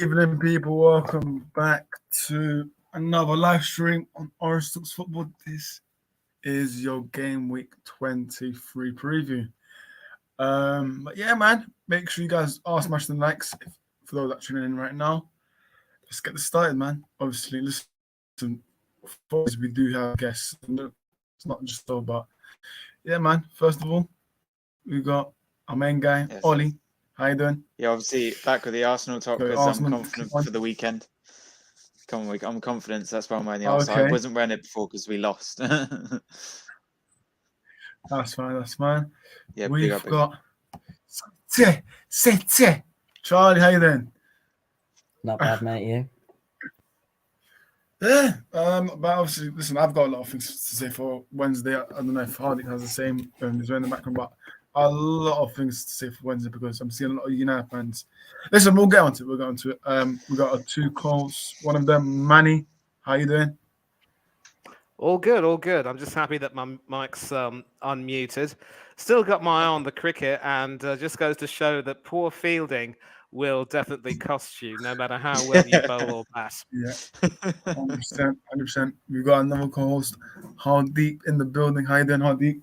Evening, people. Welcome back to another live stream on Orange Talks Football. This is your Game Week 23 preview. But yeah, man, make sure you guys are smashing the likes for those that tuning in right now. Let's get this started, man. Obviously, listen, we do have guests. It's not just all about. Yeah, man. First of all, we got our main guy, Ollie. How you doing? Yeah, obviously back with the Arsenal talk because I'm confident for the weekend. I'm confident. So that's why I'm wearing the Arsenal. I wasn't wearing it before because we lost. That's fine. Yeah, we've got Charlie. How you doing? Not bad, mate. You? Yeah. But obviously, listen, I've got a lot of things to say for Wednesday. I don't know if Hardik has the same. He's wearing the background, but a lot of things to say for Wednesday because I'm seeing a lot of United fans. Listen, we'll get onto it. We got our two calls. One of them, Manny. How you doing? All good. I'm just happy that my mic's unmuted. Still got my eye on the cricket, and just goes to show that poor fielding will definitely cost you, no matter how well you bowl or bat. Yeah, 100%. We've got another co-host, Hardeep, in the building. How you doing, Hardeep?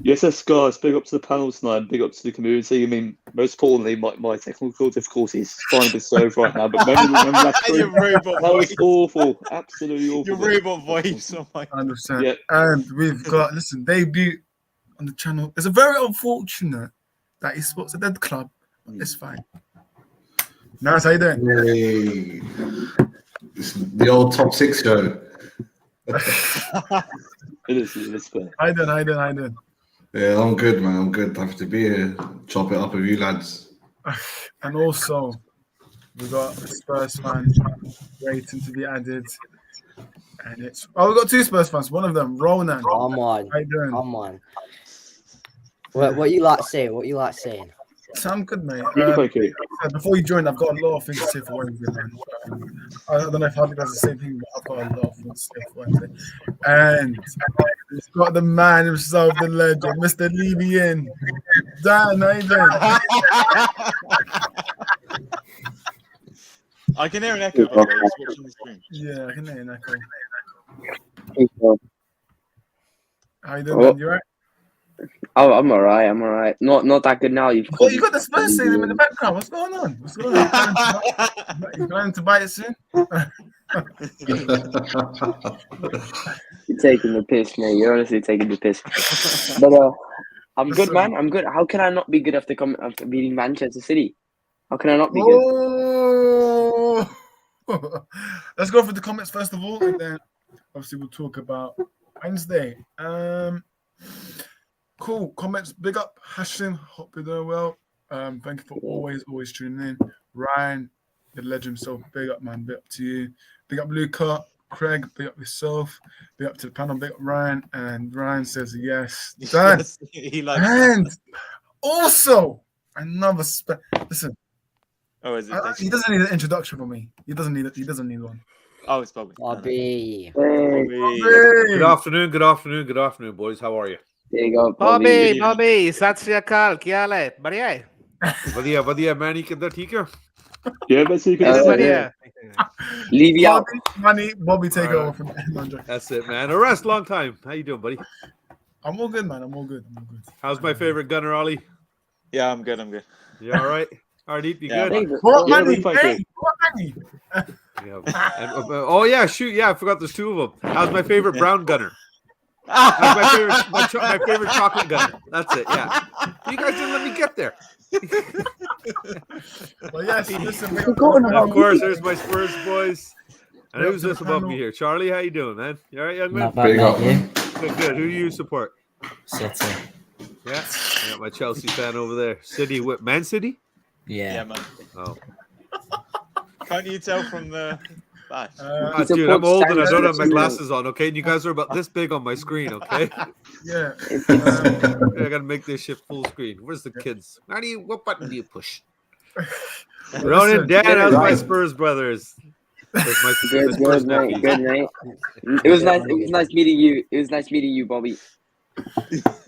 Yes, guys. Big up to the panel tonight. Big up to the community. I mean, most importantly, my technical difficulties trying to solve right now. But remember that was awful. Absolutely awful. Your robot voice. Oh my 100%. Yeah. And we've got, debut on the channel. It's a very unfortunate that esports a dead club. But it's fine. Nice, how you doing? Hey. It's the old top 6 show. It is fair. How you doing? Yeah, I'm good, man. I'm good. Happy to be here. Chop it up with you lads. And also, we got a Spurs fan waiting to be added. And we got two Spurs fans. One of them, Ronan. Come on. How you doing? Come on. What you like saying? Sound good, mate. Thank you. Before you join, I've got a lot of things to say for Wednesday, man. I don't know if Hardik does the same thing, but I've got a lot of things to say for Wednesday. And we've got the man himself, the legend, Mr. Levy in. Dan, how you doing? I can hear an echo. By the way, I was watching the stream. Yeah, I can hear an echo. Hey, How you doing, man? You right? Oh, I'm alright. Not that good now. You got the Spurs stadium in the background. What's going on? You planning to buy it soon? You're taking the piss, mate. You're honestly taking the piss. But I'm good, man. I'm good. How can I not be good after beating Manchester City? How can I not be good? Let's go for the comments first of all, and then obviously we'll talk about Wednesday. Cool comments. Big up Hashim. Hope you're doing well. Thank you for always tuning in. Ryan, the legend himself. Big up, man. Big up to you. Big up Luca, Craig. Big up yourself. Big up to the panel. Big up Ryan. And Ryan says yes. Dan. Yes, he likes and also another listen. Oh, is it? He doesn't need an introduction from me. He doesn't need one. Oh, it's Bobby. Bobby. Good afternoon, boys. How are you? There you go, Bobby, Sat Sri Akal, क्या हाल है? बढ़िया है? बढ़िया many किधर ठीक है? Yeah, but you can बढ़िया. Leave you out. Money, Bobby, take it off. That's it, man. Arrest, long time. How you doing, buddy? I'm all good, man. I'm all good. How's my favorite gunner, Ollie? Yeah, I'm good. You all right? Hardeep, you good? What money? Yeah. Shoot. Yeah, I forgot there's two of them. How's my favorite brown gunner? My favorite chocolate gunner. That's it. Yeah. You guys didn't let me get there. Well, yes, listen. Of course, there's my Spurs boys. And who's this above me here? Charlie, how you doing, man? You all right, young man? Not bad, mate. Good. Who do you support? City. Yeah. I got my Chelsea fan over there. City, what? Man City? Yeah, man. Oh. Can't you tell from the back? Dude, I'm old and I don't have my glasses on, okay? And you guys are about this big on my screen, okay? Yeah. I gotta make this shit full screen. Where's the kids? What button do you push? Ronan, Dan, how's my Spurs brothers? Good, mate. It was nice meeting you. Bobby.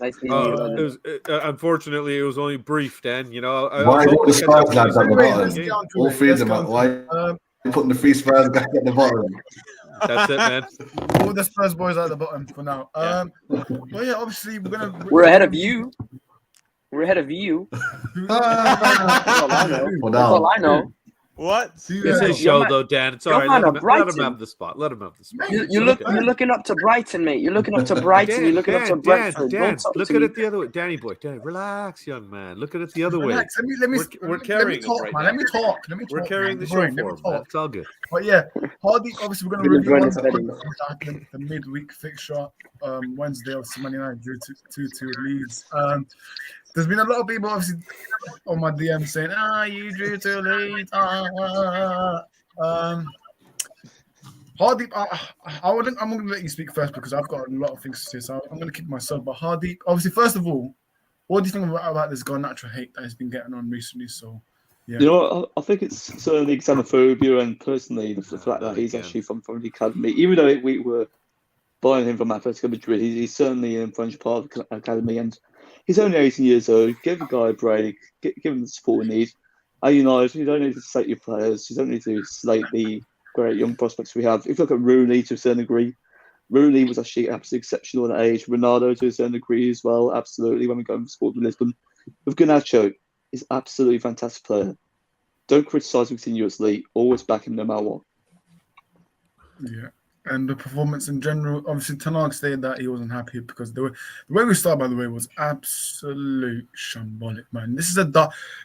Nice meeting you, brother. It was, unfortunately, it was only brief, Dan. You know, Why was put the Spurs lads at the Anyway, bottom? let's get on to All it. three of Let's them. get Why on you putting the 3 Spurs guys at the bottom? That's it, man. all the Spurs boys at the bottom for now. But yeah, obviously We're ahead of you. We're ahead of you. That's all I know. Well, That's all I know. What? It's his show, though, Dan. It's all right. Let him have the spot. Let him have the spot. You're looking up to Brighton, mate. You're looking up to Brighton. You're looking up to Brentford. Dan, look at it the other way. Danny boy, Dan, relax, young man. Look at it the other way. We're carrying it right now. Let me talk. We're carrying the show forward, man. It's all good. But yeah, Hardy, obviously, we're going to review the midweek fixture Wednesday. Obviously, Man United drew 2-2 Leeds. There's been a lot of people obviously on my DM saying, you drew too late. Hardy, I'm going to let you speak first because I've got a lot of things to say, so I'm going to keep myself. But Hardy, obviously, first of all, what do you think about this Garnacho hate that has been getting on recently? So, yeah. You know, I think it's certainly xenophobia, and personally, the fact that he's actually from the academy, even though we were buying him from Atletico Madrid, he's certainly in French part of the academy, and he's only 18 years old. Give the guy a break. Give him the support he needs. At United, you don't need to slate your players. You don't need to slate the great young prospects we have. If you look at Rooney to a certain degree, Rooney was actually absolutely exceptional at age. Ronaldo to a certain degree as well, absolutely, when we go for Sporting Lisbon. With Garnacho, he's absolutely a fantastic player. Don't criticise him continuously. Always back him no matter what. Yeah. And the performance in general, obviously, Ten Hag stated that he wasn't happy because the way we started, by the way, was absolute shambolic, man. This is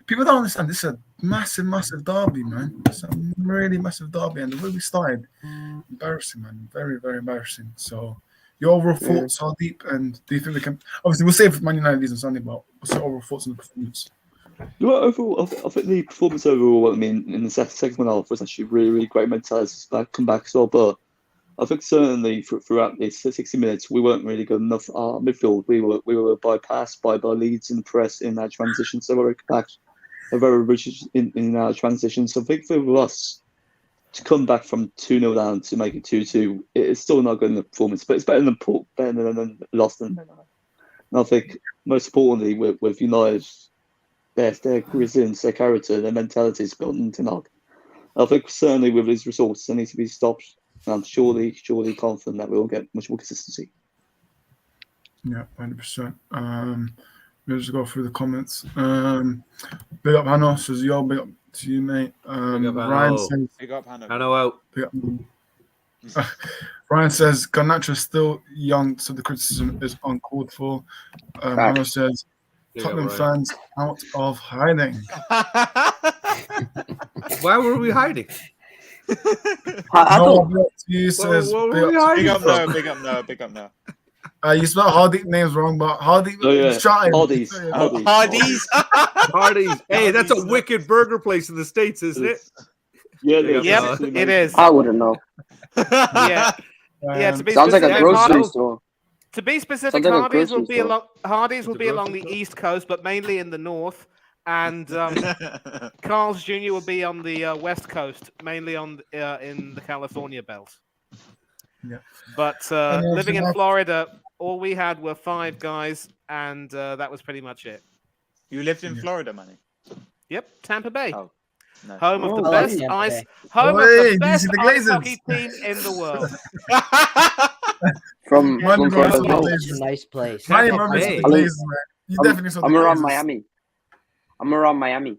people don't understand. This is a massive, massive derby, man. It's a really massive derby, and the way we started, embarrassing, man. Very, very embarrassing. So, your overall thoughts are deep, and do you think we can? Obviously, we'll save Man United leads on Sunday, but what's your overall thoughts on the performance? You know, overall, I think the performance overall, I mean, in the second half was actually really, really great mentality to come back as well, but I think certainly throughout the 60 minutes, we weren't really good enough. Our midfield, we were bypassed by Leeds in the press in that transition. So we're compact, very rigid in our transition. So I think for us to come back from 2-0 down to make it 2-2, it's still not good enough performance, but it's better than lost. And I think most importantly with United, their resilience, their character, their mentality is built into Nog. I think certainly with his results, they need to be stopped. I'm surely confident that we'll get much more consistency. Yeah, 100%. We'll just go through the comments. Big up Hannah, says yo, big up to you, mate. Ryan says, big up Hannah. Hannah out. Ryan says Garnacho is still young, so the criticism is uncalled for. Hannah says Tottenham fans out of hiding. Why were we hiding? You says big up now. You spelled Hardy names wrong, but Hardy. Hardy's. Hey, that's a wicked burger place in the States, isn't it? Yeah, it is. I wouldn't know. Yeah. To be sounds like a grocery store. To be specific, Hardy's will be along the East Coast, but mainly in the north. And Carl's Jr. will be on the West Coast, mainly in the California belt. Yeah. But living in Florida, all we had were 5 guys, and that was pretty much it. You lived in Florida, Manny? Yep, Tampa Bay. Oh, no. Home of the best ice hockey team in the world. From nice place. I'm around Miami.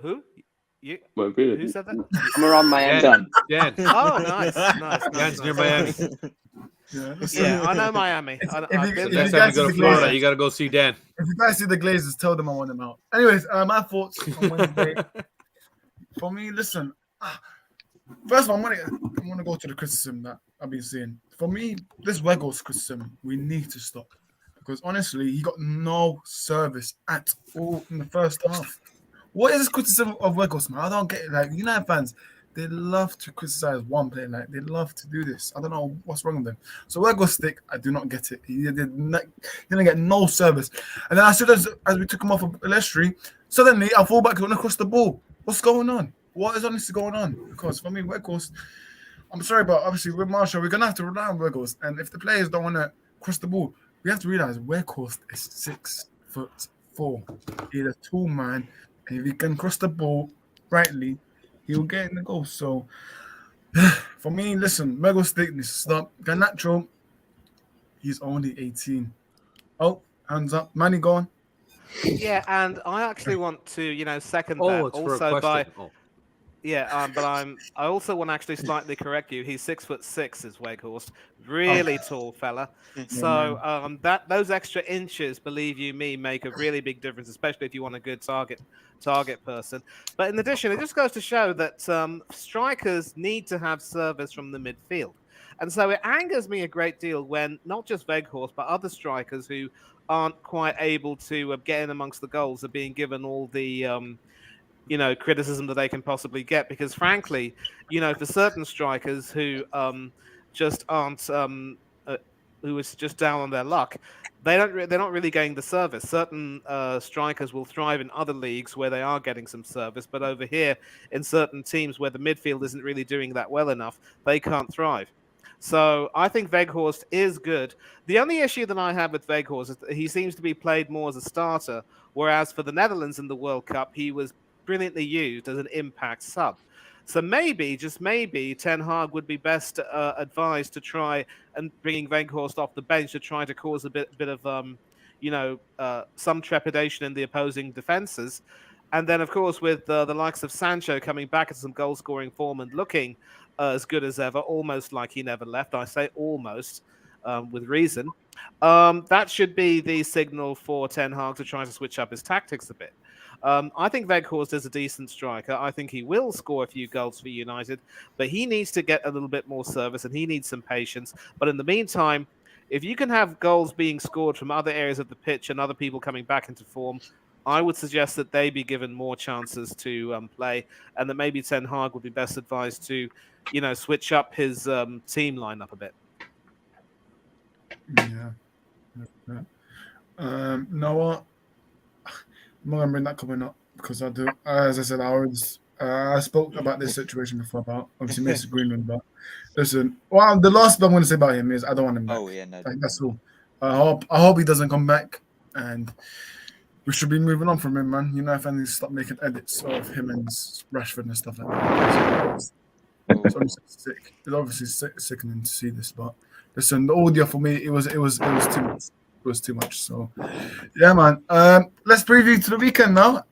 Who? You? Well, really? Who said that? I'm around Miami. Dan. Oh, nice. Dan's near Miami. Yeah, I know Miami. Next time you go to Florida, you got to go see Dan. If you guys see the Glazers, tell them I want them out. Anyways, my thoughts on Wednesday. For me, listen. First of all, I'm gonna go to the criticism that I've been seeing. For me, this Weghorst criticism we need to stop because honestly, he got no service at all in the first half. What is this criticism of Weghorst, man? I don't get it. Like United fans, they love to criticize one player. Like they love to do this. I don't know what's wrong with them. So Weghorst stick, I do not get it. He didn't get no service. And then as soon as we took him off of Lestri, suddenly our fullback went across the ball. What's going on? What is honestly going on? Because for me, Weghorst, I'm sorry, but obviously with Marshall, we're gonna have to rely on Weghorst. And if the players don't want to cross the ball, we have to realize Weghorst is 6'4". He's a tall man, and if he can cross the ball rightly, he'll get in the goal. So, for me, listen, Weghorst needs to stop. Garnacho, he's only 18. Oh, hands up, Manny gone. Yeah, and I actually want to, second that. It's also for a question. but I also want to actually slightly correct you. He's 6'6" is Weghorst, really tall fella. So those extra inches, believe you me, make a really big difference, especially if you want a good target person. But in addition, it just goes to show that strikers need to have service from the midfield. And so it angers me a great deal when not just Weghorst, but other strikers who aren't quite able to get in amongst the goals are being given all the criticism that they can possibly get, because frankly, for certain strikers who just aren't who is just down on their luck, they're not really getting the service. Certain strikers will thrive in other leagues where they are getting some service, but over here in certain teams where the midfield isn't really doing that well enough, they can't thrive. So I think Weghorst is good. The only issue that I have with Weghorst is that he seems to be played more as a starter, whereas for the Netherlands in the World Cup, he was brilliantly used as an impact sub. So maybe, just maybe, Ten Hag would be best advised to try and bringing Weghorst off the bench to try to cause a bit of some trepidation in the opposing defenses. And then, of course, with the likes of Sancho coming back at some goal-scoring form and looking as good as ever, almost like he never left. I say almost, with reason. That should be the signal for Ten Hag to try to switch up his tactics a bit. I think Weghorst is a decent striker. I think he will score a few goals for United, but he needs to get a little bit more service and he needs some patience. But in the meantime, if you can have goals being scored from other areas of the pitch and other people coming back into form, I would suggest that they be given more chances to play, and that maybe Ten Hag would be best advised to, switch up his team lineup a bit. Yeah. You know what? I'm not going to bring that comment up because I do. As I said, I spoke about this situation before about obviously Mason Greenwood, but listen, the last thing I'm going to say about him is I don't want him back. Oh yeah, no. That's all. I hope he doesn't come back, and we should be moving on from him, man. If I need to stop making edits of him and Rashford and stuff like that. It's sick. It's obviously sickening to see this, but listen, the audio for me, it was too much. It was too much. So, yeah, man. Let's preview to the weekend now.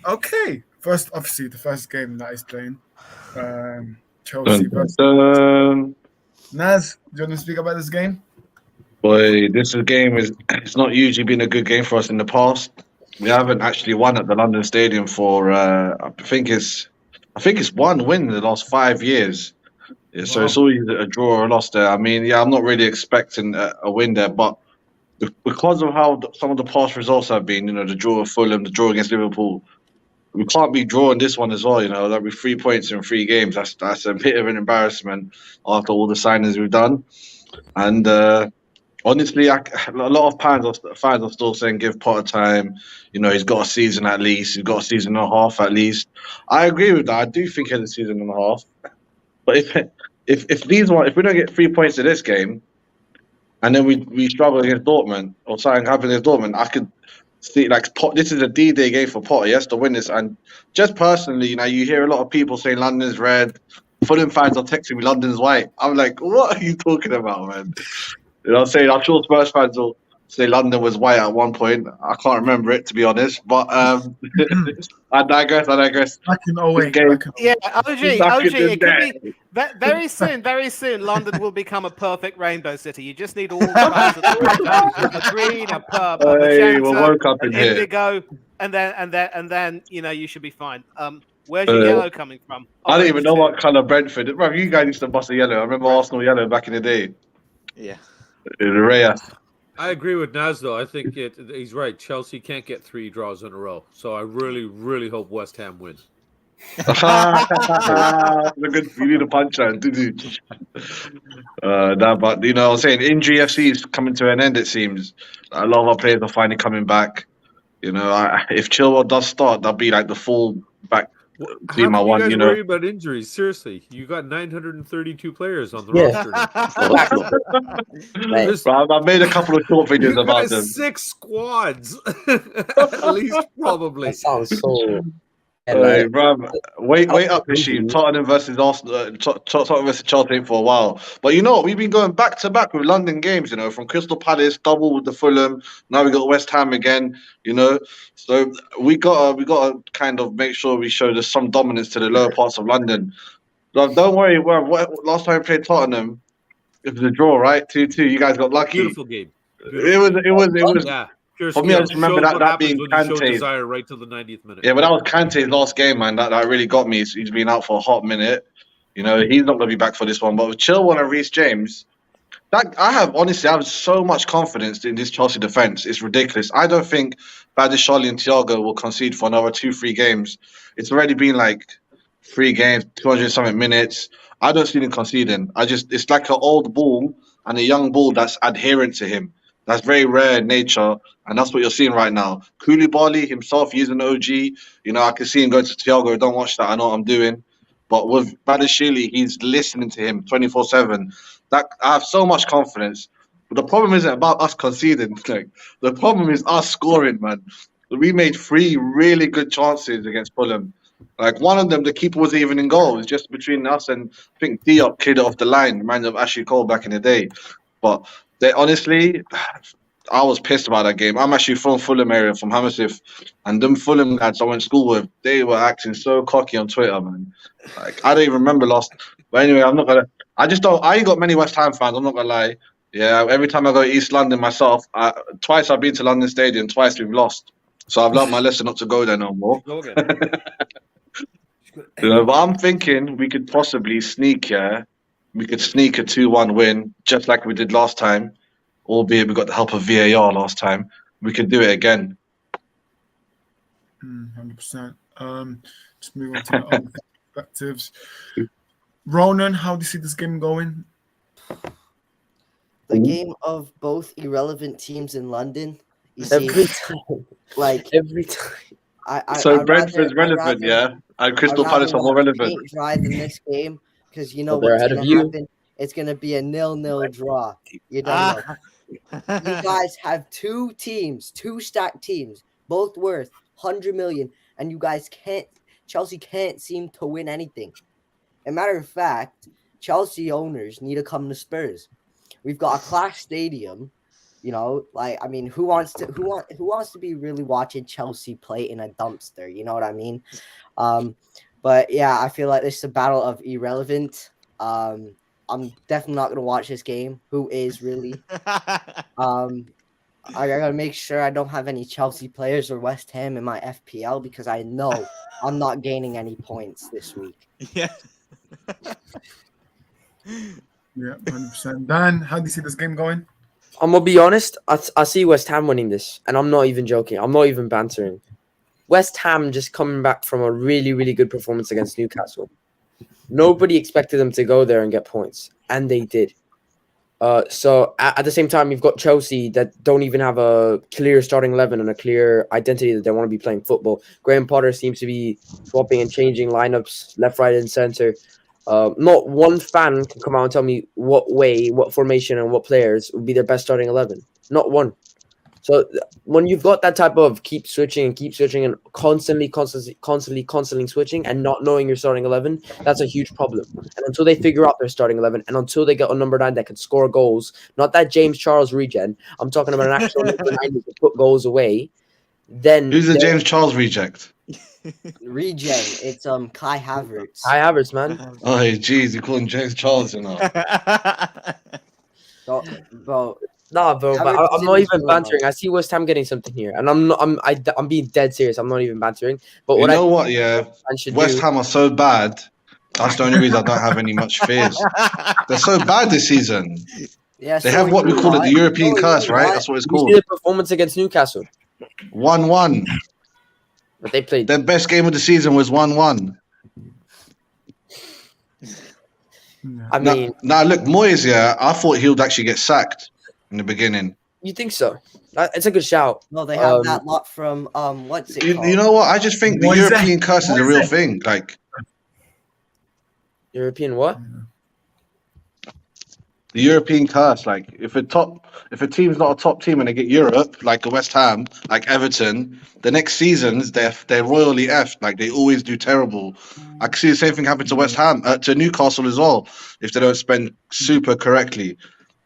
Okay. First, obviously, the first game that he's playing, Chelsea versus Naz. Do you want to speak about this game? Boy, this game it's not usually been a good game for us in the past. We haven't actually won at the London Stadium for I think it's one win in the last 5 years. Yeah, so it's always a draw or a loss there. I mean, I'm not really expecting a win there, but because of how some of the past results have been, the draw with Fulham, the draw against Liverpool, we can't be drawing this one as well. That'd be 3 points in 3 games. That's a bit of an embarrassment after all the signings we've done. And honestly, a lot of fans are still saying give Potter time. He's got a season at least. He's got a season and a half at least. I agree with that. I do think he has a season and a half. But if we don't get 3 points in this game, and then we struggle against Dortmund or something happens against Dortmund, I could see this is a D-Day game for Potter. He has to win this. And just personally, you hear a lot of people saying London's red. Fulham fans are texting me London's white. I'm like, what are you talking about, man? I'm saying I'm sure Spurs fans will say London was white at one point. I can't remember it, to be honest. But I digress. Back in 08. Yeah, OG, it could be very soon. London will become a perfect rainbow city. You just need all the colours of a green, a purple, magenta, an indigo, and then you should be fine. Where's your yellow coming from? I don't even know what colour Brentford. Bro, you guys used to bust a yellow. I remember Arsenal yellow back in the day. Yeah. I agree with Naz, though. I think he's right. Chelsea can't get 3 draws in a row. So I really, really hope West Ham wins. You need a punch out, did you? But I was saying injury FC is coming to an end. It seems a lot of our players are finally coming back. If Chilwell does start, that'll be like the full back How come you guys worry about injuries? Seriously, you got 932 players on the roster. I made a couple of short videos about them. 6 squads, at least probably. That sounds so. Wait up the sheep. Tottenham versus Arsenal, Tottenham versus Chelsea for a while. But you know what? We've been going back to back with London games. You know, from Crystal Palace, double with the Fulham. Now we got West Ham again. You know, so we gotta kind of make sure we show there's some dominance to the lower parts of London. Don't worry. Last time we played Tottenham, it was a draw, right? 2-2. You guys got lucky. Beautiful game. It was. Yeah. For me, I just remember that being Kante's desire right till the 90th minute. Yeah, but that was Kante's last game, man. That really got me. He's been out for a hot minute. You know, he's not going to be back for this one. But with Chilwell and Reece James, I have so much confidence in this Chelsea defense. It's ridiculous. I don't think Badiashile and Thiago will concede for another 2-3 games. It's already been like 3 games, 200-something minutes. I don't see them conceding. It's like an old ball and a young ball that's adherent to him. That's very rare in nature, and that's what you're seeing right now. Koulibaly himself, he's an OG. You know, I can see him going to Thiago. Don't watch that. I know what I'm doing. But with Badiashile, he's listening to him 24/7. I have so much confidence. But the problem isn't about us conceding. Like, the problem is us scoring, man. We made 3 really good chances against Fulham. Like, one of them, the keeper wasn't even in goal. It was just between us and, I think, Diop cleared it off the line. Reminds me of Ashley Cole back in the day. But honestly, I was pissed about that game. I'm actually from Fulham area, from Hammersmith, and them Fulham lads I went to school with, they were acting so cocky on Twitter, man. Like, I don't even remember last. But anyway, I'm not gonna. I ain't got many West Ham fans. I'm not gonna lie. Yeah, every time I go to East London myself, twice I've been to London Stadium, twice we've lost. So I've learned my lesson not to go there no more. You know, but I'm thinking we could possibly sneak here. We could sneak a 2-1 win, just like we did last time, albeit we got the help of VAR last time. We could do it again. 100%. Just move on to the other perspectives. Ronan, how do you see this game going? The game of both irrelevant teams in London. You see, every time. Every time. Brentford's relevant, yeah? And Crystal Palace are more relevant. Drive in this game. Because you know what's going to happen? It's going to be a 0-0 draw. You don't know. You guys have 2 teams, 2 stacked teams, both worth 100 million, and you guys Chelsea can't seem to win anything. As a matter of fact, Chelsea owners need to come to Spurs. We've got a class stadium. You know, like, I mean, who wants to be really watching Chelsea play in a dumpster? You know what I mean? But yeah, I feel like this is a battle of irrelevant. I'm definitely not gonna watch this game. Who is really? I gotta make sure I don't have any Chelsea players or West Ham in my FPL because I know I'm not gaining any points this week. Yeah. Yeah, 100%. Dan, how do you see this game going? I'm gonna be honest. I see West Ham winning this, and I'm not even joking. I'm not even bantering. West Ham just coming back from a really, really good performance against Newcastle. Nobody expected them to go there and get points, and they did. So at the same time, you've got Chelsea that don't even have a clear starting 11 and a clear identity that they want to be playing football. Graham Potter seems to be swapping and changing lineups left, right, and center. Not one fan can come out and tell me what way, what formation, and what players would be their best starting 11. Not one. So when you've got that type of keep switching and constantly switching and not knowing your starting 11, that's a huge problem. And until they figure out their starting 11 and until they get a number 9 that can score goals, not that James Charles regen, I'm talking about an actual number 9 who can put goals away. Then who's the James Charles reject? Regen, it's Kai Havertz. Kai Havertz, man. Oh, jeez, you call him James Charles, you know. Bro. Nah, bro, but I'm not even bantering. I see West Ham getting something here, and I'm being dead serious. I'm not even bantering. But West Ham are so bad. That's the only reason I don't have any much fears. They're so bad this season. Yeah, they have what we call it the European curse, right? That's what it's called. You see the performance against Newcastle. 1-1. But they played. Their best game of the season was 1-1. I mean, now look, Moyes. Yeah, I thought he would actually get sacked in the beginning. You think so? It's a good shout. No, they have that lot from what's it called? You know what? I just think the European curse is a real thing. Like European what? The European curse. Like if a team's not a top team and they get Europe, like a West Ham, like Everton, the next seasons they're royally effed. Like they always do terrible. I can see the same thing happen to West Ham, to Newcastle as well, if they don't spend super correctly.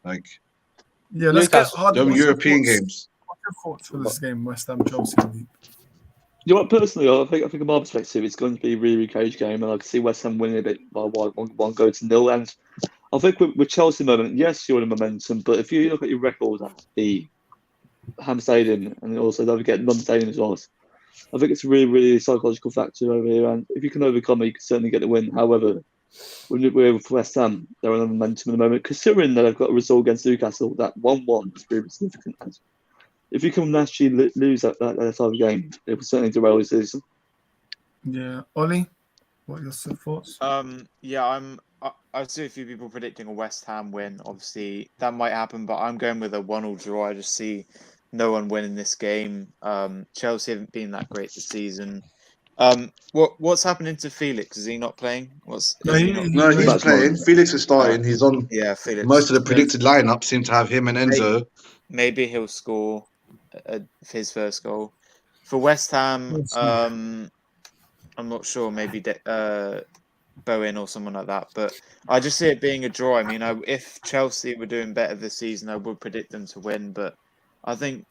Like let's get them European games. What's your thoughts for this game, West Ham Chelsea? You know what? Personally, I think from my perspective, it's going to be a really cage game, and I can see West Ham winning a bit by one goal to 0. And I think with Chelsea moment, yes, you're in momentum, but if you look at your record at the Ham Stadium and also don't forget London Stadium as well, I think it's a really, really psychological factor over here. And if you can overcome it, you can certainly get the win. However, with West Ham, they're on momentum at the moment. Considering that they've got a result against Newcastle, that 1-1 is really significant. And if you can actually lose that type of game, it will certainly derail the season. Yeah, Ollie, what are your thoughts? I see a few people predicting a West Ham win. Obviously, that might happen, but I'm going with a 1-1 draw. I just see no one winning this game. Chelsea haven't been that great this season. What's happening to Felix? Is he not playing? He's playing. Felix is starting. He's on. Yeah, Felix. Most of the predicted lineup seem to have him and Enzo. Maybe he'll score his first goal. For West Ham, I'm not sure. Maybe Bowen or someone like that. But I just see it being a draw. I mean, if Chelsea were doing better this season, I would predict them to win. But I think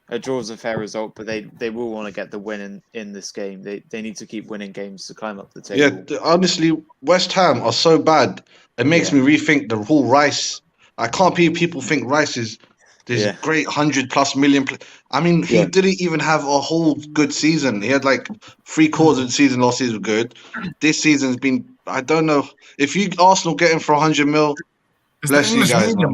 a draw is a fair result. But they will want to get the win in this game. They need to keep winning games to climb up the table. Yeah, honestly, West Ham are so bad. It makes me rethink the whole Rice. I can't believe people think Rice is this great 100+ million. I mean, he didn't even have a whole good season. He had like 3/4 of the season last season was good. This season's been, I don't know. If you Arsenal get him for 100 mil, bless you guys, man.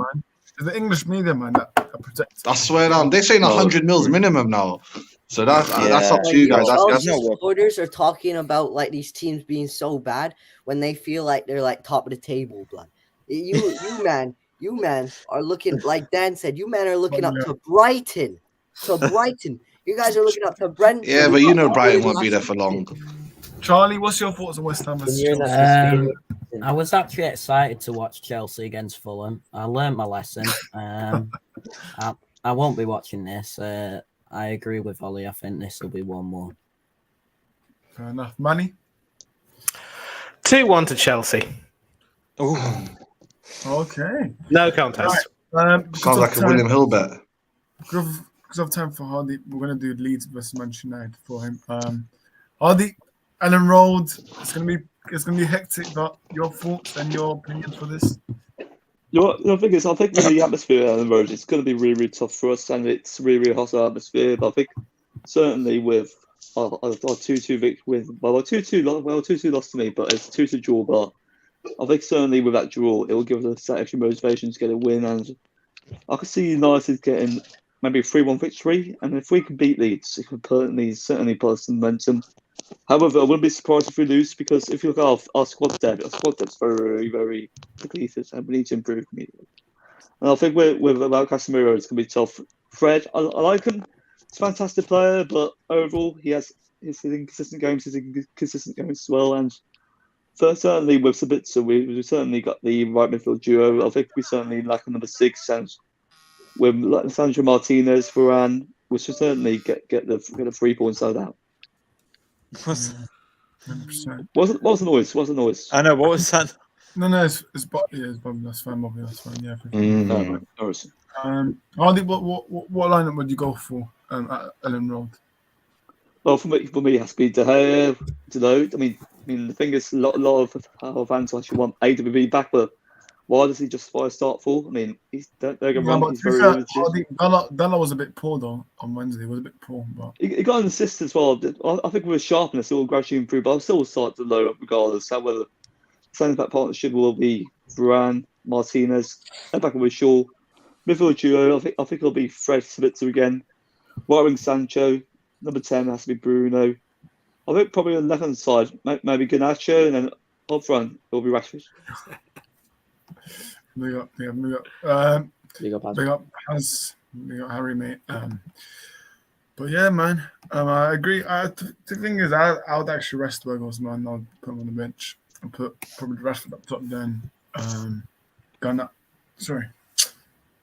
It's the English media, man, that protects. I swear down. They're saying 100 mils minimum now. So that's up to you guys. Chelsea supporters are talking about like these teams being so bad when they feel like they're like top of the table, blood. You man are looking, like Dan said, you men are looking up to Brighton. You guys are looking up to Brentford. Yeah, but you know Brighton won't be there for long. Charlie, what's your thoughts on West Ham versus Chelsea? I was actually excited to watch Chelsea against Fulham. I learned my lesson. I won't be watching this. I agree with Ollie. I think this will be 1-1. Fair enough. Manny? 2-1 to Chelsea. Oh. Okay. No contest. Right. Sounds like a William Hill bet. Because of time for Hardy, we're going to do Leeds versus Manchester United for him. Hardy, Ellen Road, it's going to be hectic, but your thoughts and your opinions for this? I think with the atmosphere at Ellen Road, it's going to be really, really tough for us, and it's really, really hostile atmosphere. But I think certainly with our 2-2 victory, 2-2 lost to me, but it's 2-2 draw. But I think certainly with that draw, it will give us that extra motivation to get a win, and I could see United getting maybe a 3-1 victory, and if we can beat Leeds, it could certainly put us in momentum. However, I wouldn't be surprised if we lose, because if you look at our squad depth's very, very depleted, and we need to improve immediately. And I think without Casemiro, it's going to be tough. Fred, I like him. He's a fantastic player, but overall, he has his inconsistent games as well, and certainly with Sabitzer, we certainly got the right midfield duo. I think we certainly lack a number 6, and with Sandro Martinez, Varane, we should certainly get the 3 points out. 100%. What's the noise? What's the noise? I know. What was that? No, it's Bobby. Yeah, it's Bobby. That's fine, Bobby. That's fine. Yeah. Hardy, what lineup would you go for at Ellen Road? Well, for me, it has to be De Gea, Deload. I mean, the thing is, a lot of our fans actually want AWB back, but why does he justify a start for? I mean, he's very limited. Dalla was a bit poor though on Wednesday. He was a bit poor, but he got an assist as well. I think with his sharpness, it will gradually improve. But I'll still start to low regardless. However, centre back partnership will be Varane, Martinez, and back with Shaw. Midfield duo, I think it'll be Fred Sabitzer again. Right wing Sancho. Number 10 has to be Bruno. I think probably on the left-hand side, maybe Garnacho, and then up front, it'll be Rashford. Big up. Big up, Big up. They got Harry, mate. But yeah, man. I agree. The thing is, I would actually rest Weghorst, man. I'd put him on the bench and put probably Rashford up top then.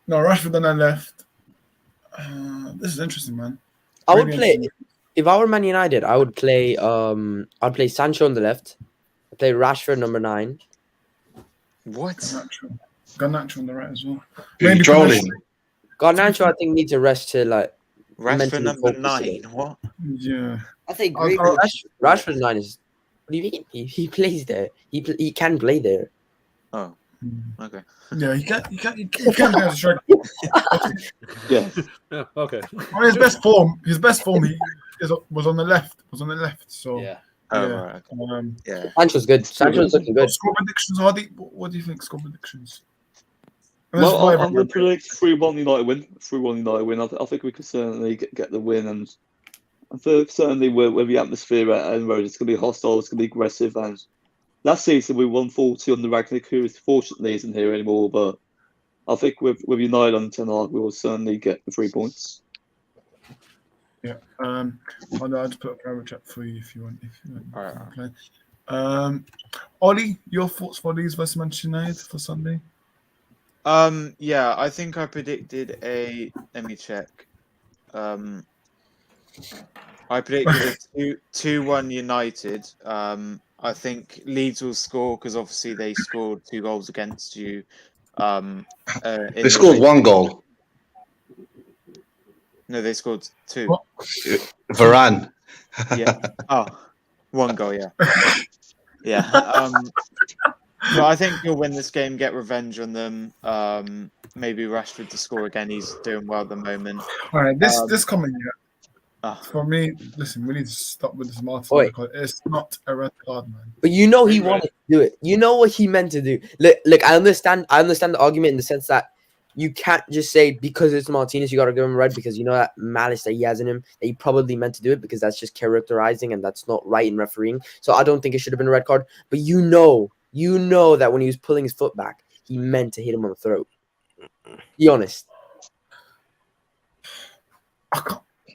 Rashford then I left. This is interesting, man. I would play if I were Man United. I would play. I'd play Sancho on the left. I'd play Rashford number 9. What? Garnacho on the right as well. Maybe trolling. Garnacho, I think, needs a rest to like. Rashford number 9. What? Yeah. I think Rashford 9 is. What do you mean? He plays there. He can play there. Oh. Okay. Yeah, he can play as a striker. Yeah. Okay. On his best form, was on the left. So Yeah. Right. yeah. Sancho's good. Sancho's looking good. Score predictions, Hardy. What do you think? Score predictions. Well, I'm going to predict 3-1 United win. 3-1 United win. I think we could certainly get the win, and I feel certainly with the atmosphere at Ellen Road, it's going to be hostile, it's going to be aggressive. And last season we won 40 on the Ragnick, who fortunately isn't here anymore. But I think with United on Ten Hag, we will certainly get the 3 points. Yeah. I'll just put a private chat for you if you want. All right. Ollie, your thoughts for these versus Manchester United for Sunday? Yeah, I think I predicted let me check. I predicted a 2-1 United. I think Leeds will score because obviously they scored 2 goals against you. They scored 1 goal. No, they scored 2. What? Varane. Yeah. Oh, 1 goal, yeah. Yeah. But I think you'll win this game, get revenge on them. Maybe Rashford to score again. He's doing well at the moment. All right, this comment here. For me, listen, we need to stop with this Martin because it's not a red card, man. But he wanted to do it. You know what he meant to do. Look, I understand the argument in the sense that you can't just say because it's Martinez, you got to give him a red because you know that malice that he has in him that he probably meant to do it because that's just characterizing and that's not right in refereeing. So I don't think it should have been a red card. But you know that when he was pulling his foot back, he meant to hit him on the throat. Be honest.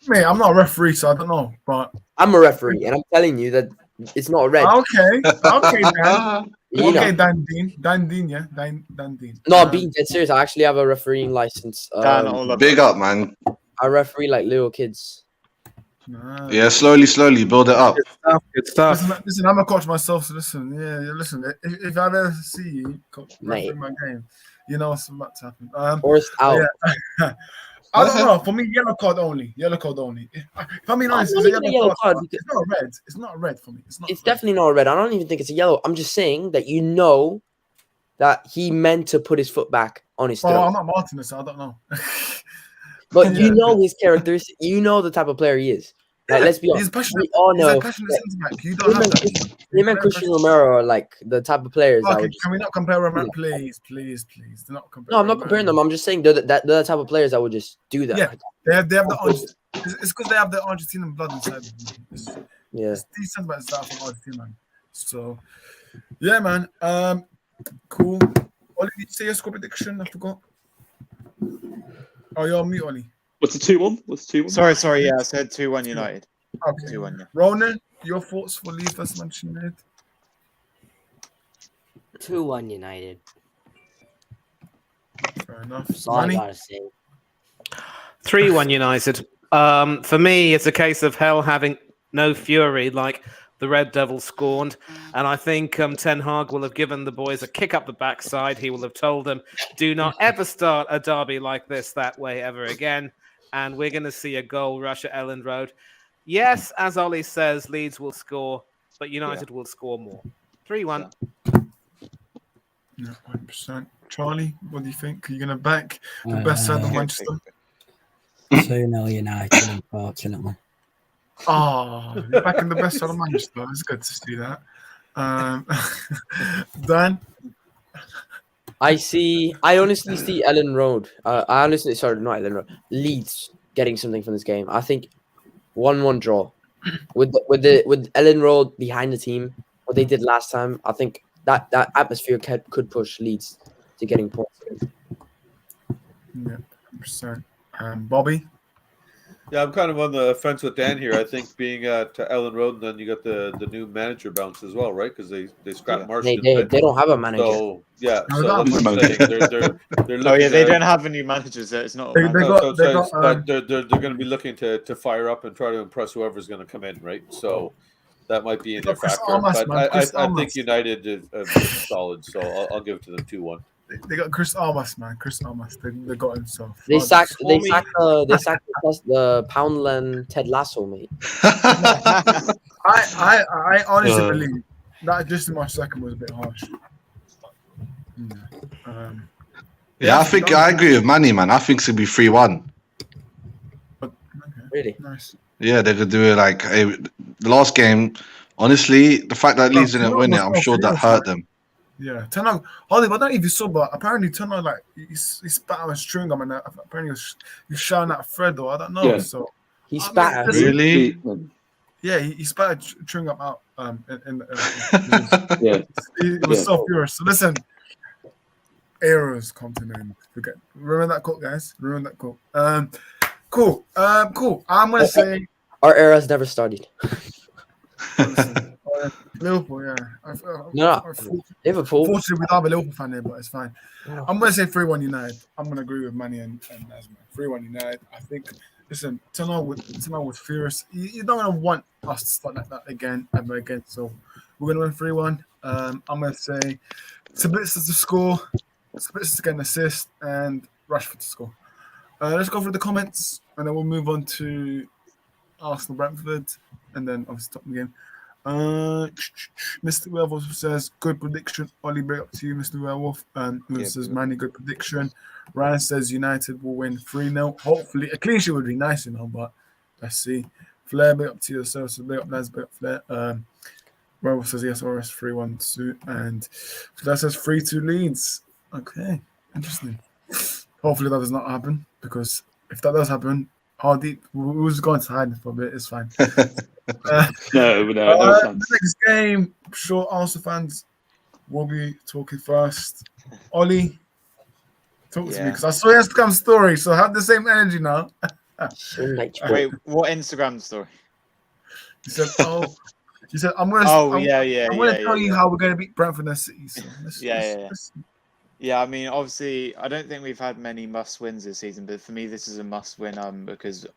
Mate, I'm not a referee, so I don't know. But I'm a referee, and I'm telling you that it's not red. Okay, Dan. Okay, Dan Dean, yeah, Dan Dean. No, being dead serious, I actually have a refereeing license. Big up, man. I referee like little kids. Yeah, slowly build it up. Good stuff. Listen, I'm a coach myself, so listen. If I ever see you refereeing my game, you know what's about to happen. Forced out. Yeah. I don't know. For me, yellow card only. If I'm being honest, it's a yellow card. It's not a red. It's not a red for me. It's definitely not a red. I don't even think it's a yellow. I'm just saying that you know that he meant to put his foot back on his throat. Oh, I'm not Martinez, so I don't know. But you know his characteristics. You know the type of player he is. Like, let's be honest. We all know. You don't have that. Him and Christian Romero are like the type of players. Okay, can we not compare Romero? Please. Do not compare. No, I'm not comparing them. I'm just saying they're the type of players that would just do that. Yeah, they have the it's because they have the Argentinian blood inside them. It's these sentiments that are from Argentina, man. So, yeah, man. Cool. Ollie, did you say your score prediction? I forgot. Oh, you're on mute, Ollie. What's the 2-1? Sorry. Yeah, I said 2-1 United. Okay. 2-1. Yeah. Ronan, your thoughts for Leeds versus Manchester United? 2-1 United. Fair enough. That's all I gotta say. 3-1 United. For me, it's a case of hell having no fury, like the Red Devils scorned. And I think Ten Hag will have given the boys a kick up the backside. He will have told them, do not ever start a derby like this that way ever again. And we're going to see a goal rush at Elland Road. Yes, as Ollie says, Leeds will score, but United will score more. 3-1. Yeah, 100%. Charlie, what do you think? Are you going to back the best side of Manchester? 2-0 United, unfortunately. Oh, you're backing the best side of Manchester. It's good to see that. Dan? I honestly see Elland Road. Not Elland Road. Leeds getting something from this game. I think 1-1 draw. With Elland Road behind the team, what they did last time, I think that atmosphere could push Leeds to getting points. Yeah, 100%. Bobby? Yeah, I'm kind of on the fence with Dan here. I think being at Ellen Road, and then you got the new manager bounce as well, right? Because they scrapped Marsh. They don't have a manager. So yeah, No, so that's what I'm saying. They're looking. Oh yeah, they don't have a new manager, so it's not. They got, but they're going to be looking to fire up and try to impress whoever's going to come in, right? So that might be in their factor. But I think United is solid, so I'll give it to them 2-1. They got Chris Armas, man. Chris Armas. They got himself. They sacked the Poundland Ted Lasso, mate. I honestly believe that just in my second was a bit harsh. Yeah, I think I agree with Manny, man. I think it's gonna be 3-1. Okay. Really? Nice. Yeah, they could do it like the last game. Honestly, the fact that Leeds didn't win it, I'm sure that hurt them. Yeah, Tenag, Holly, but I don't know if you saw, but apparently Tenag, like, he spat out his chewing gum and apparently he's shouting at Fred, or I don't know. Yeah. So he spat out. Really? Yeah, he spat out chewing gum out. It was so furious. So listen, eras come to an end. Remember that quote, guys. Remember that quote. Cool. I'm gonna say our era's never started. Liverpool, yeah. Liverpool. Fortunately, we don't have a Liverpool fan here, but it's fine. I'm going to say 3-1 United. I'm going to agree with Manny and Nazma. 3-1 United. I think, listen, Tenor was furious. You don't want to want us to start like that again, ever again. So we're going to win 3-1. I'm going to say Sabitzer to score, Sabitzer to get an assist, and Rashford to score. Let's go through the comments, and then we'll move on to Arsenal Brentford, and then obviously top of the game. Mr. Werewolf says, good prediction. Ollie, bring up to you, Mr. Werewolf. Says, Manny, good prediction. Ryan says United will win 3-0. Hopefully, a clean sheet would be nice, but let's see. Flair, bring up to yourself. So bring up Naz, bring up Flair. Werewolf says, yes, RS 3-1-2. And Flair says 3-2 Leeds. Okay, interesting. Hopefully that does not happen, because if that does happen, Hardy, we was going to hide for a bit. It's fine. No the next game, I'm sure Arsenal fans will be talking first. Ollie, talk to me, because I saw your Instagram story, so I have the same energy now. Wait, what Instagram story? He said, I'm going to tell you how we're going to beat Brentford and City. So Yeah, I mean, obviously, I don't think we've had many must-wins this season, but for me, this is a must-win because